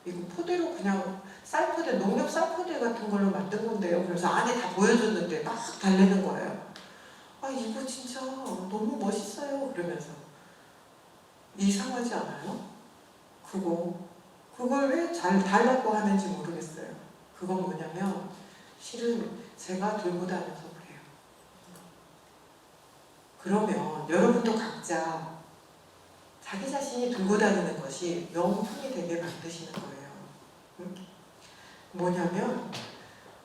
이거 포대로 그냥 쌀포대, 농협 쌀포대 같은 걸로 만든 건데요. 그래서 안에 다 보여줬는데 막 달래는 거예요. 이거 진짜 너무 멋있어요. 그러면서 이상하지 않아요? 그걸 왜 잘 달라고 하는지 모르겠어요. 그건 뭐냐면 실은 제가 들고 다녀서 그래요. 그러면 여러분도 각자 자기 자신이 들고 다니는 것이 명품이 되게 만드시는 거예요. 응? 뭐냐면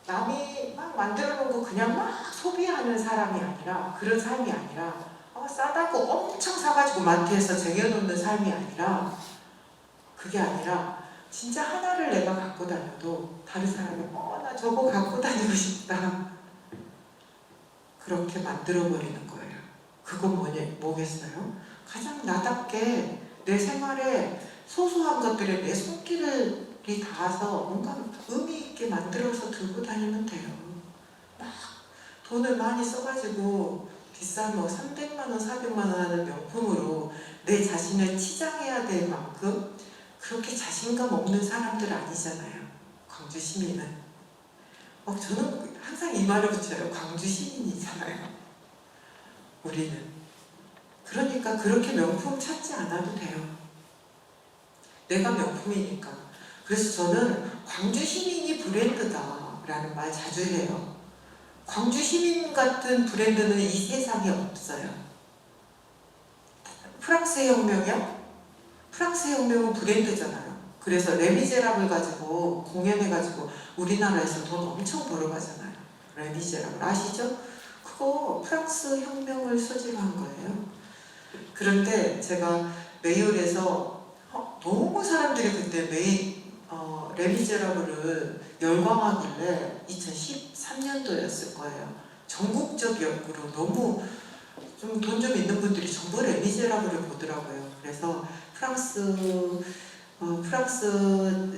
남이 막 만들어 놓은 거 그냥 막 소비하는 사람이 아니라, 그런 삶이 아니라 싸다고 엄청 사가지고 마트에서 쟁여놓는 삶이 아니라, 그게 아니라 진짜 하나를 내가 갖고 다녀도 다른 사람이 나 저거 갖고 다니고 싶다, 그렇게 만들어버리는 거예요. 그건 뭐겠어요? 가장 나답게 내 생활에 소소한 것들에 내 손길이 닿아서 뭔가 의미 있게 만들어서 들고 다니면 돼요. 막 돈을 많이 써가지고 비싼 300만 원, 400만 원 하는 명품으로 내 자신을 치장해야 될 만큼 그렇게 자신감 없는 사람들 아니잖아요. 광주 시민은. 저는 항상 이 말을 붙여요. 광주 시민이잖아요. 우리는. 그러니까 그렇게 명품 찾지 않아도 돼요. 내가 명품이니까. 그래서 저는 광주 시민이 브랜드다 라는 말 자주 해요. 광주 시민 같은 브랜드는 이 세상에 없어요. 프랑스 혁명이요? 프랑스 혁명은 브랜드잖아요. 그래서 레미제라블 가지고 공연해가지고 우리나라에서 돈 엄청 벌어가잖아요. 레미제라블 아시죠? 그거 프랑스 혁명을 소재로 한 거예요. 그런데 제가 메이올에서 너무 사람들이 그때 레미제라블을 열광하길래 2013년도였을 거예요. 전국적으로 너무 좀 돈 좀 있는 분들이 전부 레미제라블을 보더라고요. 그래서 프랑스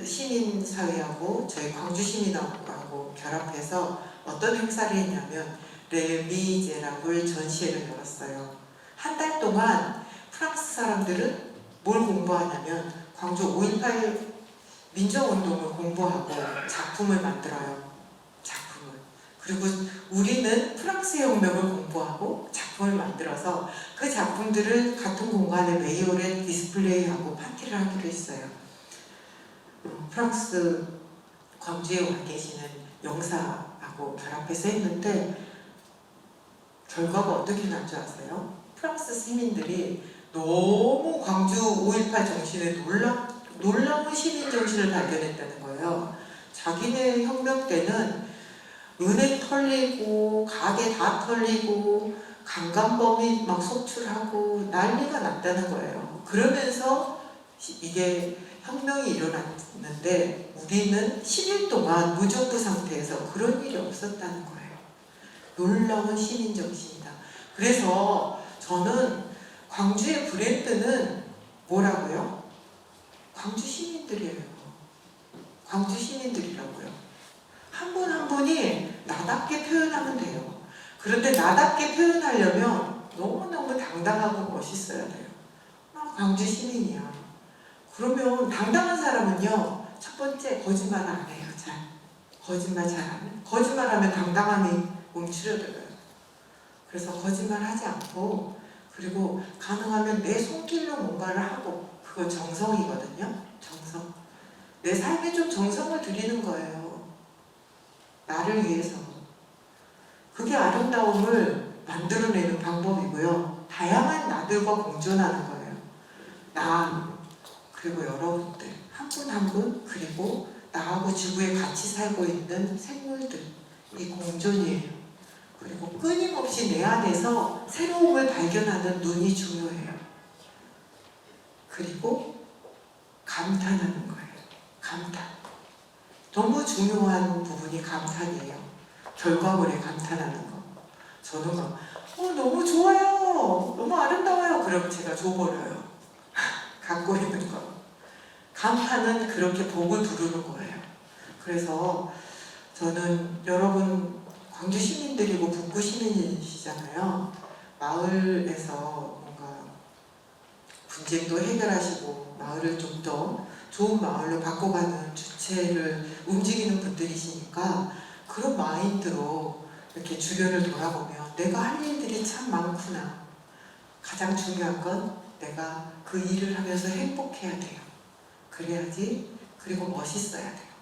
시민사회하고 저희 광주 시민하고 결합해서 어떤 행사를 했냐면 레미제라블 전시회를 열었어요. 한 달 동안 프랑스 사람들은 뭘 공부하냐면 광주 5.18 민족운동을 공부하고 작품을 만들어요. 작품을. 그리고 우리는 프랑스 혁명을 공부하고 작품을 만들어서 그 작품들을 같은 공간에 메이올에 디스플레이하고 파티를 하기로 했어요. 프랑스 광주에 와 계시는 영사하고 결합해서 했는데 결과가 어떻게 날 줄 아세요? 프랑스 시민들이 너무 광주 5.18 정신에 놀라운 시민 정신을 발견했다는 거예요. 자기네 혁명 때는 은행 털리고 가게 다 털리고 강간범이 막 속출하고 난리가 났다는 거예요. 그러면서 이게 혁명이 일어났는데 우리는 10일 동안 무정부 상태에서 그런 일이 없었다는 거예요. 놀라운 시민정신이다. 그래서 저는 광주의 브랜드는 뭐라고요? 광주 시민들이에요. 광주 시민들이라고요. 한 분 한 분이 나답게 표현하면 돼요. 그런데 나답게 표현하려면 너무너무 당당하고 멋있어야 돼요. 나 광주 시민이야. 그러면 당당한 사람은요, 첫 번째 거짓말 안 해요. 잘. 거짓말 잘 안 해요. 거짓말하면 당당함이 움츠려들어요. 그래서 거짓말 하지 않고, 그리고 가능하면 내 손길로 뭔가를 하고, 그거 정성이거든요. 정성. 내 삶에 좀 정성을 들이는 거예요. 나를 위해서. 그게 아름다움을 만들어내는 방법이고요. 다양한 나들과 공존하는 거예요. 나, 그리고 여러분들, 한 분 한 분, 그리고 나하고 지구에 같이 살고 있는 생물들, 이 공존이에요. 그리고 끊임없이 내 안에서 새로움을 발견하는 눈이 중요해요. 그리고 감탄하는 거예요. 감탄. 너무 중요한 부분이 감탄이에요. 결과물에 감탄하는 거. 저는 막 너무 좋아요. 너무 아름다워요. 그럼 제가 줘버려요. 갖고 있는 거. 감탄은 그렇게 복을 부르는 거예요. 그래서 저는 여러분 광주 시민들이고 북구 시민이시잖아요. 마을에서 뭔가 분쟁도 해결하시고 마을을 좀 더 좋은 마을로 바꿔가는 주체를 움직이는 분들이시니까 그런 마인드로 이렇게 주변을 돌아보면 내가 할 일들이 참 많구나. 가장 중요한 건 내가 그 일을 하면서 행복해야 돼요. 그래야지. 그리고 멋있어야 돼요.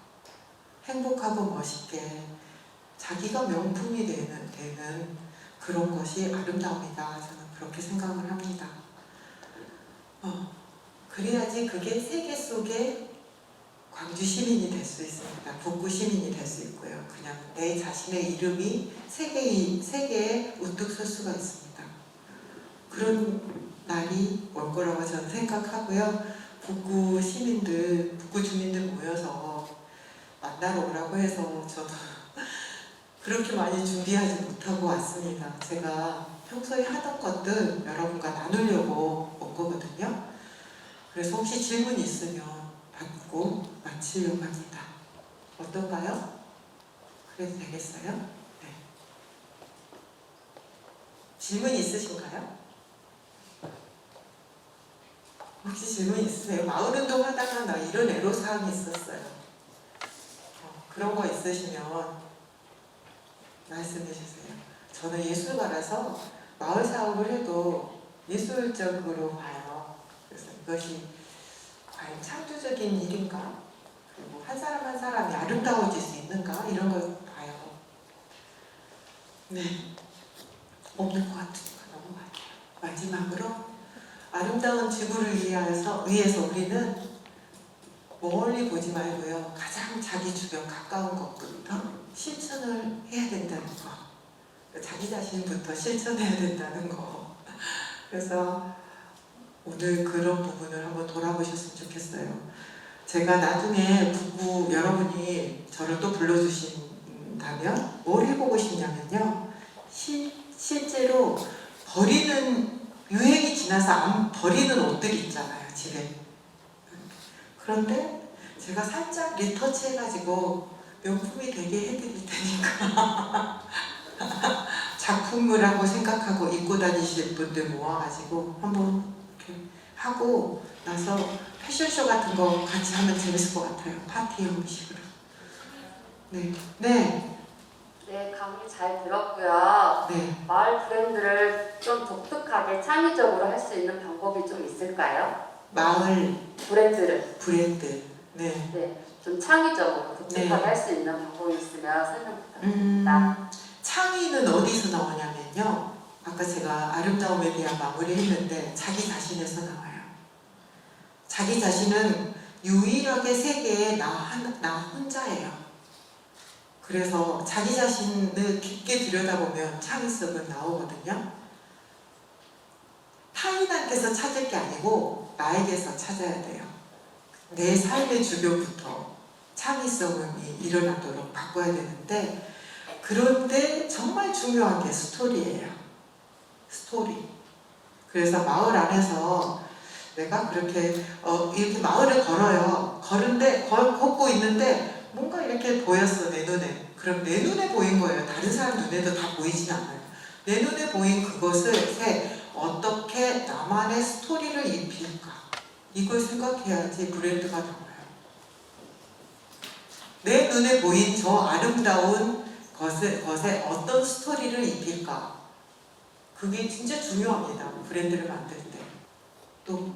행복하고 멋있게 자기가 명품이 되는 그런 것이 아름다움이다. 저는 그렇게 생각을 합니다. 그래야지 그게 세계 속에 광주 시민이 될 수 있습니다. 북구 시민이 될 수 있고요. 그냥 내 자신의 이름이 세계에 우뚝 설 수가 있습니다. 그런 날이 올 거라고 저는 생각하고요. 북구 시민들, 북구 주민들 모여서 만나러 오라고 해서 저도 그렇게 많이 준비하지 못하고 왔습니다. 제가 평소에 하던 것들 여러분과 나누려고 온 거거든요. 그래서 혹시 질문 있으면 받고 마치려고 합니다. 어떤가요? 그래도 되겠어요? 네. 질문 있으신가요? 혹시 질문 있으세요? 마을운동 하다가 나 이런 애로사항이 있었어요. 그런 거 있으시면 말씀해 주세요. 저는 예술가라서 마을 사업을 해도 예술적으로 봐요. 그래서 이것이 과연 창조적인 일인가? 그리고 한 사람 한 사람이 아름다워질 수 있는가? 이런 걸 봐요. 네. 없는 것 같으니까 넘어갈게요. 마지막으로 아름다운 지구를 위해서 우리는 멀리 보지 말고요. 가장 자기 주변 가까운 것부터 실천을 해야 된다는 거. 자기 자신부터 실천해야 된다는 거. 그래서 오늘 그런 부분을 한번 돌아보셨으면 좋겠어요. 제가 나중에 북구 여러분이 저를 또 불러주신다면 뭘 해보고 싶냐면요. 실제로 버리는 유행이 지나서 안 버리는 옷들 있잖아요. 집에. 그런데 제가 살짝 리터치 해가지고 명품이 되게 해드릴 테니까 작품이라고 생각하고 입고 다니실 분들 모아가지고 한번 이렇게 하고 나서 패션쇼 같은 거 같이 하면 재밌을 것 같아요. 파티 형식으로. 네. 네. 네, 강의 잘 들었고요. 네. 마을 브랜드를 좀 독특하게 창의적으로 할 수 있는 방법이 좀 있을까요? 마을 브랜드. 네. 네, 좀 창의적으로 독특하게 네. 할 수 있는 방법이 있으면 설명 부탁드립니다. 창의는 어디서 나오냐면요. 아까 제가 아름다움에 대한 마무리 했는데 자기 자신에서 나와요. 자기 자신은 유일하게 세계에 나 혼자예요. 그래서 자기 자신을 깊게 들여다보면 창의성은 나오거든요. 타인한테서 찾을 게 아니고 나에게서 찾아야 돼요. 내 삶의 주변부터 창의성이 일어나도록 바꿔야 되는데 그런데 정말 중요한 게 스토리예요. 스토리. 그래서 마을 안에서 내가 그렇게 이렇게 마을을 걸어요. 걷고 있는데 뭔가 이렇게 보였어 내 눈에. 그럼 내 눈에 보인 거예요. 다른 사람 눈에도 다 보이진 않아요. 내 눈에 보인 그것을 어떻게 나만의 스토리를 입힐까? 이걸 생각해야지 브랜드가 나와요. 내 눈에 보인 저 아름다운 것에 어떤 스토리를 입힐까? 그게 진짜 중요합니다. 브랜드를 만들 때. 또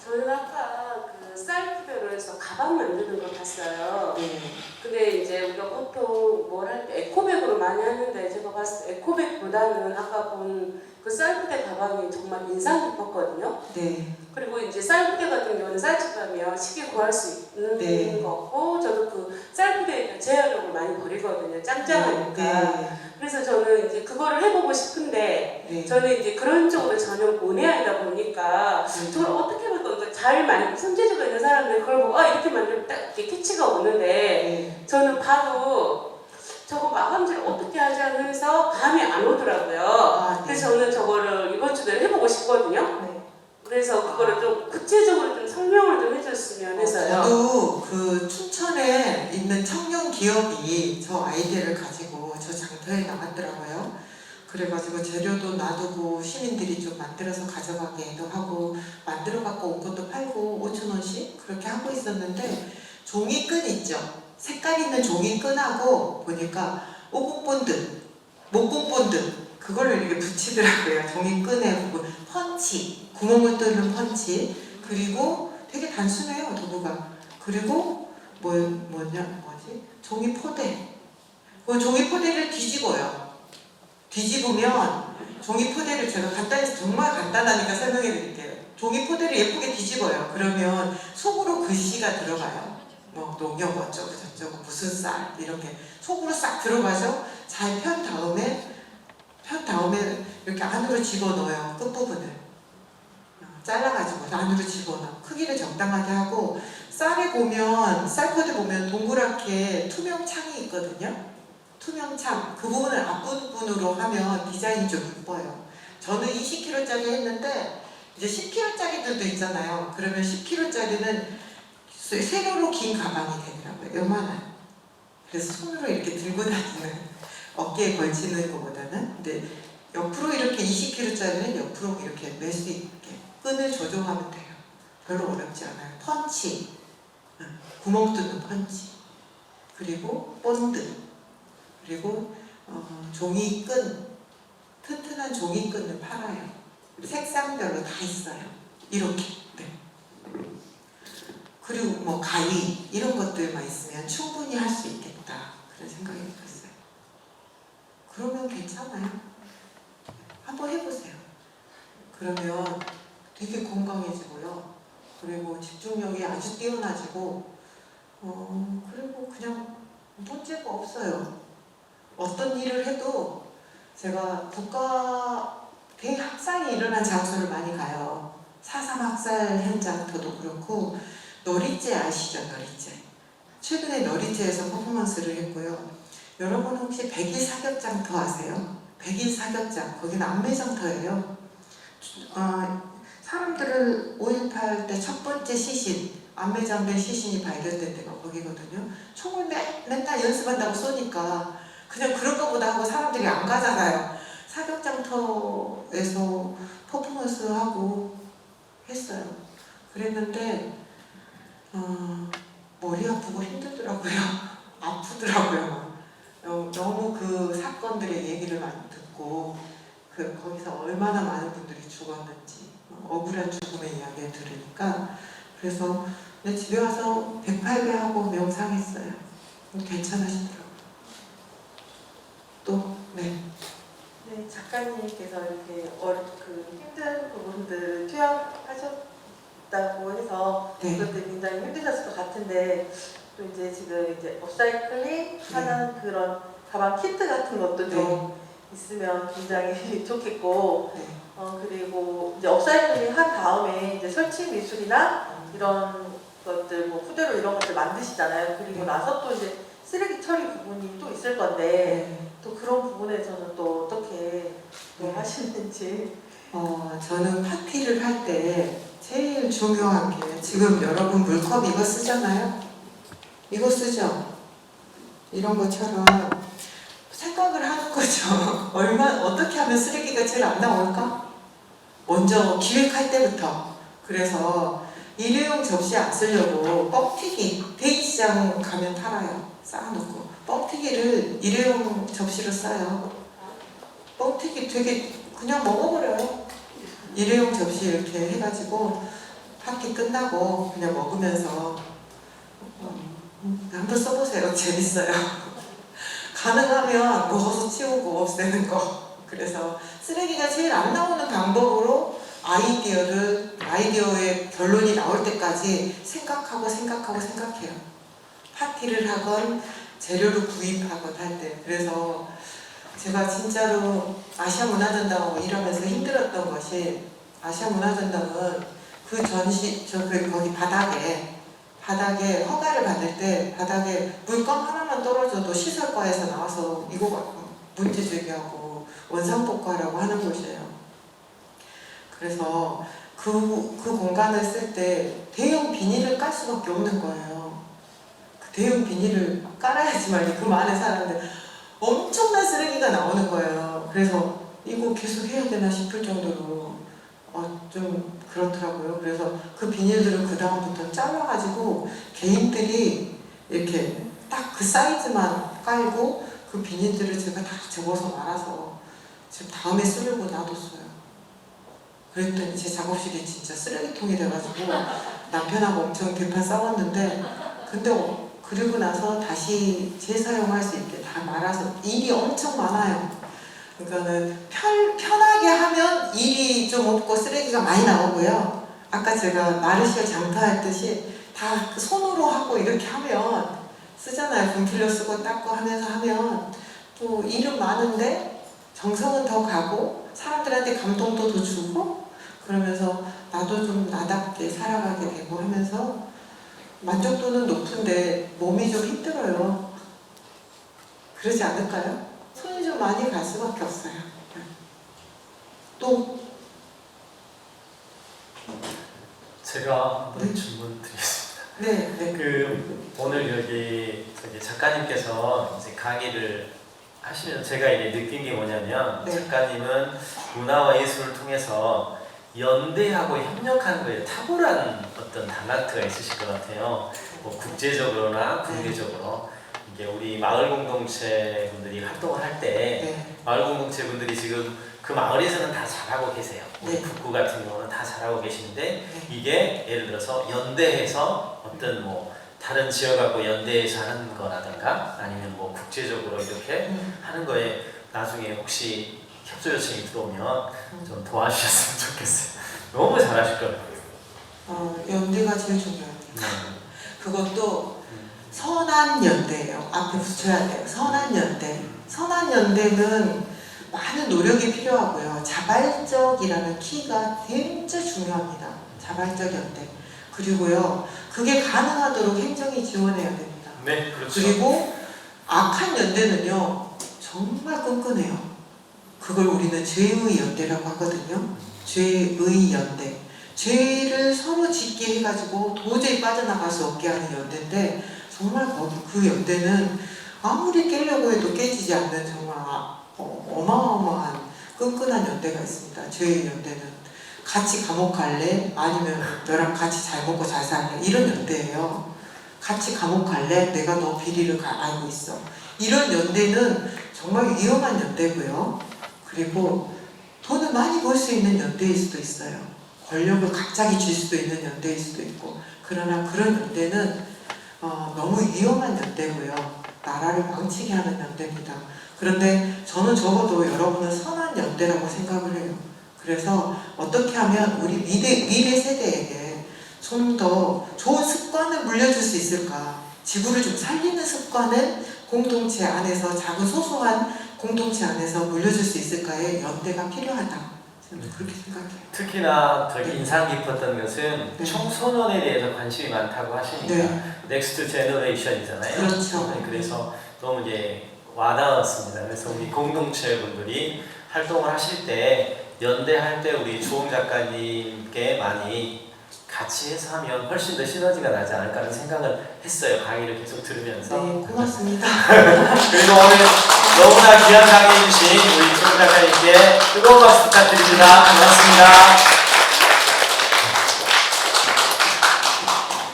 저는 아까 그 쌀프대로 해서 가방 만드는 걸 봤어요. 네. 근데 이제 우리가 보통 뭘 할 때 에코백으로 많이 하는데 제가 봤을 때 에코백보다는 아까 본 그 쌀프대 가방이 정말 인상 깊었거든요. 네. 그리고 이제 쌀프대 같은 경우는 쌀집 가면 쉽게 구할 수 있는 네. 거고 저도 그 쌀프대 재활용을 많이 버리거든요. 짱짱하니까. 네. 그래서 저는 이제 그거를 해보고 싶은데 네. 저는 이제 그런 쪽으로 전혀 문외한이다 보니까 네. 저걸 어떻게 보면 잘 손재주가 있는 사람들이 그걸 보고 이렇게 만들면 딱 이렇게 캐치가 오는데 네. 저는 봐도 저거 마감질을 어떻게 하지 하면서 감이 안 오더라고요. 아, 네. 그래서 저는 저거를 이번 주에 해보고 싶거든요. 네. 그래서 그거를 좀 구체적으로 좀 설명을 좀 해줬으면 해서요. 저도 그 춘천에 있는 청년 기업이 저 아이디어를 가지고 저 장터에 나갔더라고요. 그래가지고 재료도 놔두고 시민들이 좀 만들어서 가져가게도 하고 만들어 갖고 온 것도 팔고 5,000원씩 그렇게 하고 있었는데 종이끈 있죠? 색깔 있는 종이끈하고 보니까 오곡본드, 목공본드 그거를 이렇게 붙이더라고요. 종이끈에 펀치, 구멍을 뚫는 펀치 그리고 되게 단순해요 도구가. 그리고 뭐지? 종이 포대. 그 종이 포대를 뒤집어요. 뒤집으면 종이 포대를 제가 정말 간단하니까 설명해 드릴게요. 종이 포대를 예쁘게 뒤집어요. 그러면 속으로 글씨가 들어가요. 뭐 농협 어쩌고 저쩌고 무슨 쌀 이렇게 속으로 싹 들어가죠. 잘 편 다음에 이렇게 안으로 집어넣어요. 끝부분을. 잘라가지고 안으로 집어넣어. 크기를 적당하게 하고 쌀포대 보면 동그랗게 투명 창이 있거든요. 투명 창. 그 부분을 앞부분으로 하면 디자인이 좀 예뻐요. 저는 20kg짜리 했는데 이제 10kg짜리들도 있잖아요. 그러면 10kg짜리는 세로로 긴 가방이 되더라고요. 요만한. 그래서 손으로 이렇게 들고 다니는 어깨에 걸치는 것보다는 근데 옆으로 이렇게 20kg짜리는 옆으로 이렇게 멜 수 있게 끈을 조정하면 돼요. 별로 어렵지 않아요. 펀치, 구멍 뚫는 펀치, 그리고 본드, 그리고 종이끈, 튼튼한 종이끈을 팔아요. 색상별로 다 있어요. 이렇게. 네. 그리고 뭐 가위 이런 것들만 있으면 충분히 할 수 있겠다 그런 생각이 들었어요. 그러면 괜찮아요. 한번 해보세요. 그러면 되게 건강해지고요. 그리고 집중력이 아주 뛰어나지고 그리고 그냥 문제가 없어요. 어떤 일을 해도 제가 대학살이 일어난 장소를 많이 가요. 4.3 학살 현장터도 그렇고 너리제 아시죠? 너리제. 최근에 너리제에서 퍼포먼스를 했고요. 여러분 혹시 100일 사격장터 아세요? 100일 사격장. 거기는 안매장터예요. 사람들을 5.18 때 첫 번째 시신, 안매장된 시신이 발견된 데가 거기거든요. 총을 맨날 연습한다고 쏘니까 그냥 그럴까 보다 하고 사람들이 안 가잖아요. 사격장터에서 퍼포먼스 하고 했어요. 그랬는데 머리 아프고 힘들더라고요. 아프더라고요. 너무 그 사건들의 얘기를 많이 듣고 거기서 얼마나 많은 분들이 죽었는지 억울한 죽음의 이야기를 들으니까 그래서 집에 와서 108배 하고 명상했어요. 괜찮으시더라고요. 또 네. 네, 작가님께서 이렇게 힘든 부분들을 투영하셨다고 해서 네. 그것들이 굉장히 힘드셨을 것 같은데 또 이제 지금 업사이클링 하는 그런 가방 키트 같은 것도 좀 있으면 굉장히 좋겠고 네. 그리고 이제 업사이클링 한 다음에 이제 설치 미술이나 이런 것들 뭐 푸대로 이런 것들 만드시잖아요. 그리고 나서 또 이제 쓰레기 처리 부분이 또 있을 건데 또 그런 부분에서는 또 어떻게 또 하시는지. 저는 파티를 할 때 제일 중요한 게 지금 여러분 물컵 이거 쓰잖아요. 이거 쓰죠. 이런 것처럼 생각을 하는 거죠. 어떻게 하면 쓰레기가 제일 안 나올까? 먼저 기획할 때부터. 그래서 일회용 접시 안 쓰려고 뻥튀기, 대기시장 가면 팔아요. 쌓아놓고. 뻥튀기를 일회용 접시로 싸요. 뻥튀기 되게 그냥 먹어버려요. 일회용 접시 이렇게 해가지고 파티 끝나고 그냥 먹으면서 한번 써보세요. 재밌어요. 가능하면 먹어서 치우고 없애는 거. 그래서 쓰레기가 제일 안 나오는 방법으로 아이디어의 결론이 나올 때까지 생각해요. 파티를 하건 재료를 구입하건 할 때. 그래서 제가 진짜로 아시아 문화전당하고 일하면서 힘들었던 것이 아시아 문화전당은 그 전시 거기 바닥에 허가를 받을 때 바닥에 물감 하나만 떨어져도 시설과에서 나와서 이거 문제 제기하고 원상복구하라고 하는 곳이에요. 그래서 그 공간을 쓸 때 대형 비닐을 깔 수밖에 없는 거예요. 그 대형 비닐을 깔아야지만 그 많은 사람들 엄청난 쓰레기가 나오는 거예요. 그래서 이거 계속 해야 되나 싶을 정도로 좀 그렇더라고요. 그래서 그 비닐들을 그 다음부터 잘라가지고 개인들이 이렇게 딱 그 사이즈만 깔고 그 비닐들을 제가 다 접어서 말아서 지금 다음에 쓰려고 놔뒀어요. 그랬더니 제 작업실이 진짜 쓰레기통이 돼가지고 남편하고 엄청 대판 싸웠는데 근데 그리고 나서 다시 재사용할 수 있게 다 말아서 일이 엄청 많아요. 그러니까는 편하게 하면 일이 좀 없고 쓰레기가 많이 나오고요. 아까 제가 마르시아 장터했듯이 다 손으로 하고 이렇게 하면 쓰잖아요. 분필로 쓰고 닦고 하면서 하면 또 일은 많은데 정성은 더 가고 사람들한테 감동도 더 주고 그러면서 나도 좀 나답게 살아가게 되고 하면서 만족도는 높은데 몸이 좀 힘들어요. 그러지 않을까요? 손이 좀 많이 갈 수밖에 없어요. 또 제가 한번 네. 질문 드리겠습니다. 네. 오늘 여기 작가님께서 이제 강의를 하시면서 제가 이게 느낀 게 뭐냐면 네. 작가님은 문화와 예술을 통해서 연대하고 협력하는 거에 탁월한 어떤 달란트가 있으실 것 같아요. 뭐 국제적으로나 국내적으로 이게 우리 마을 공동체 분들이 활동을 할 때 마을 공동체 분들이 지금 그 마을에서는 다 잘하고 계세요. 우리 북구 같은 경우는 다 잘하고 계시는데 이게 예를 들어서 연대해서 어떤 뭐 다른 지역하고 연대해서 하는 거라든가 아니면 뭐 국제적으로 이렇게 하는 거에 나중에 혹시 협조 요청이 들어오면 좀 도와주셨으면 좋겠어요. 너무 잘하실 것 같아요. 연대가 제일 중요합니다. 그것도 선한 연대예요. 앞에 붙여야 돼요. 선한 연대. 선한 연대는 많은 노력이 필요하고요. 자발적이라는 키가 진짜 중요합니다. 자발적 연대. 그리고요, 그게 가능하도록 행정이 지원해야 됩니다. 네, 그렇죠. 그리고 악한 연대는요, 정말 끈끈해요. 그걸 우리는 죄의 연대라고 하거든요. 죄의 연대. 죄를 서로 짓게 해가지고 도저히 빠져나갈 수 없게 하는 연대인데 정말 그 연대는 아무리 깨려고 해도 깨지지 않는 정말 어마어마한 끈끈한 연대가 있습니다. 죄의 연대는 같이 감옥 갈래? 아니면 너랑 같이 잘 먹고 잘 살래? 이런 연대예요. 같이 감옥 갈래? 내가 너 비리를 알고 있어. 이런 연대는 정말 위험한 연대고요. 그리고 돈을 많이 벌 수 있는 연대일 수도 있어요. 권력을 갑자기 줄 수도 있는 연대일 수도 있고. 그러나 그런 연대는 너무 위험한 연대고요. 나라를 망치게 하는 연대입니다. 그런데 저는 적어도 여러분은 선한 연대라고 생각을 해요. 그래서 어떻게 하면 우리 미래 세대에게 좀 더 좋은 습관을 물려줄 수 있을까? 지구를 좀 살리는 습관을 공동체 안에서 작은 소소한 공동체 안에서 물려줄 수 있을까에 연대가 필요하다. 저는 그렇게 생각해요. 특히나 되게 인상 깊었던 것은 청소년에 대해서 관심이 많다고 하시니까 넥스트 제너레이션이잖아요. 그렇죠. 그래서 너무 이제 와닿았습니다. 그래서 우리 공동체 분들이 활동을 하실 때 연대할 때 우리 주홍 작가님께 많이 같이 해서 하면 훨씬 더 시너지가 나지 않을까 하는 생각을 했어요. 강의를 계속 들으면서. 네, 고맙습니다. 그리고 오늘 너무나 귀한 강의 해주신 우리 주홍 작가님께 뜨거운 박수 부탁드립니다. 고맙습니다.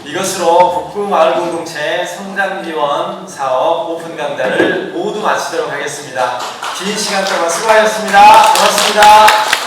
이것으로 북구마을공동체 성장지원 사업 오픈 강좌를 모두 마치도록 하겠습니다. 긴 시간 동안 수고하셨습니다. 고맙습니다.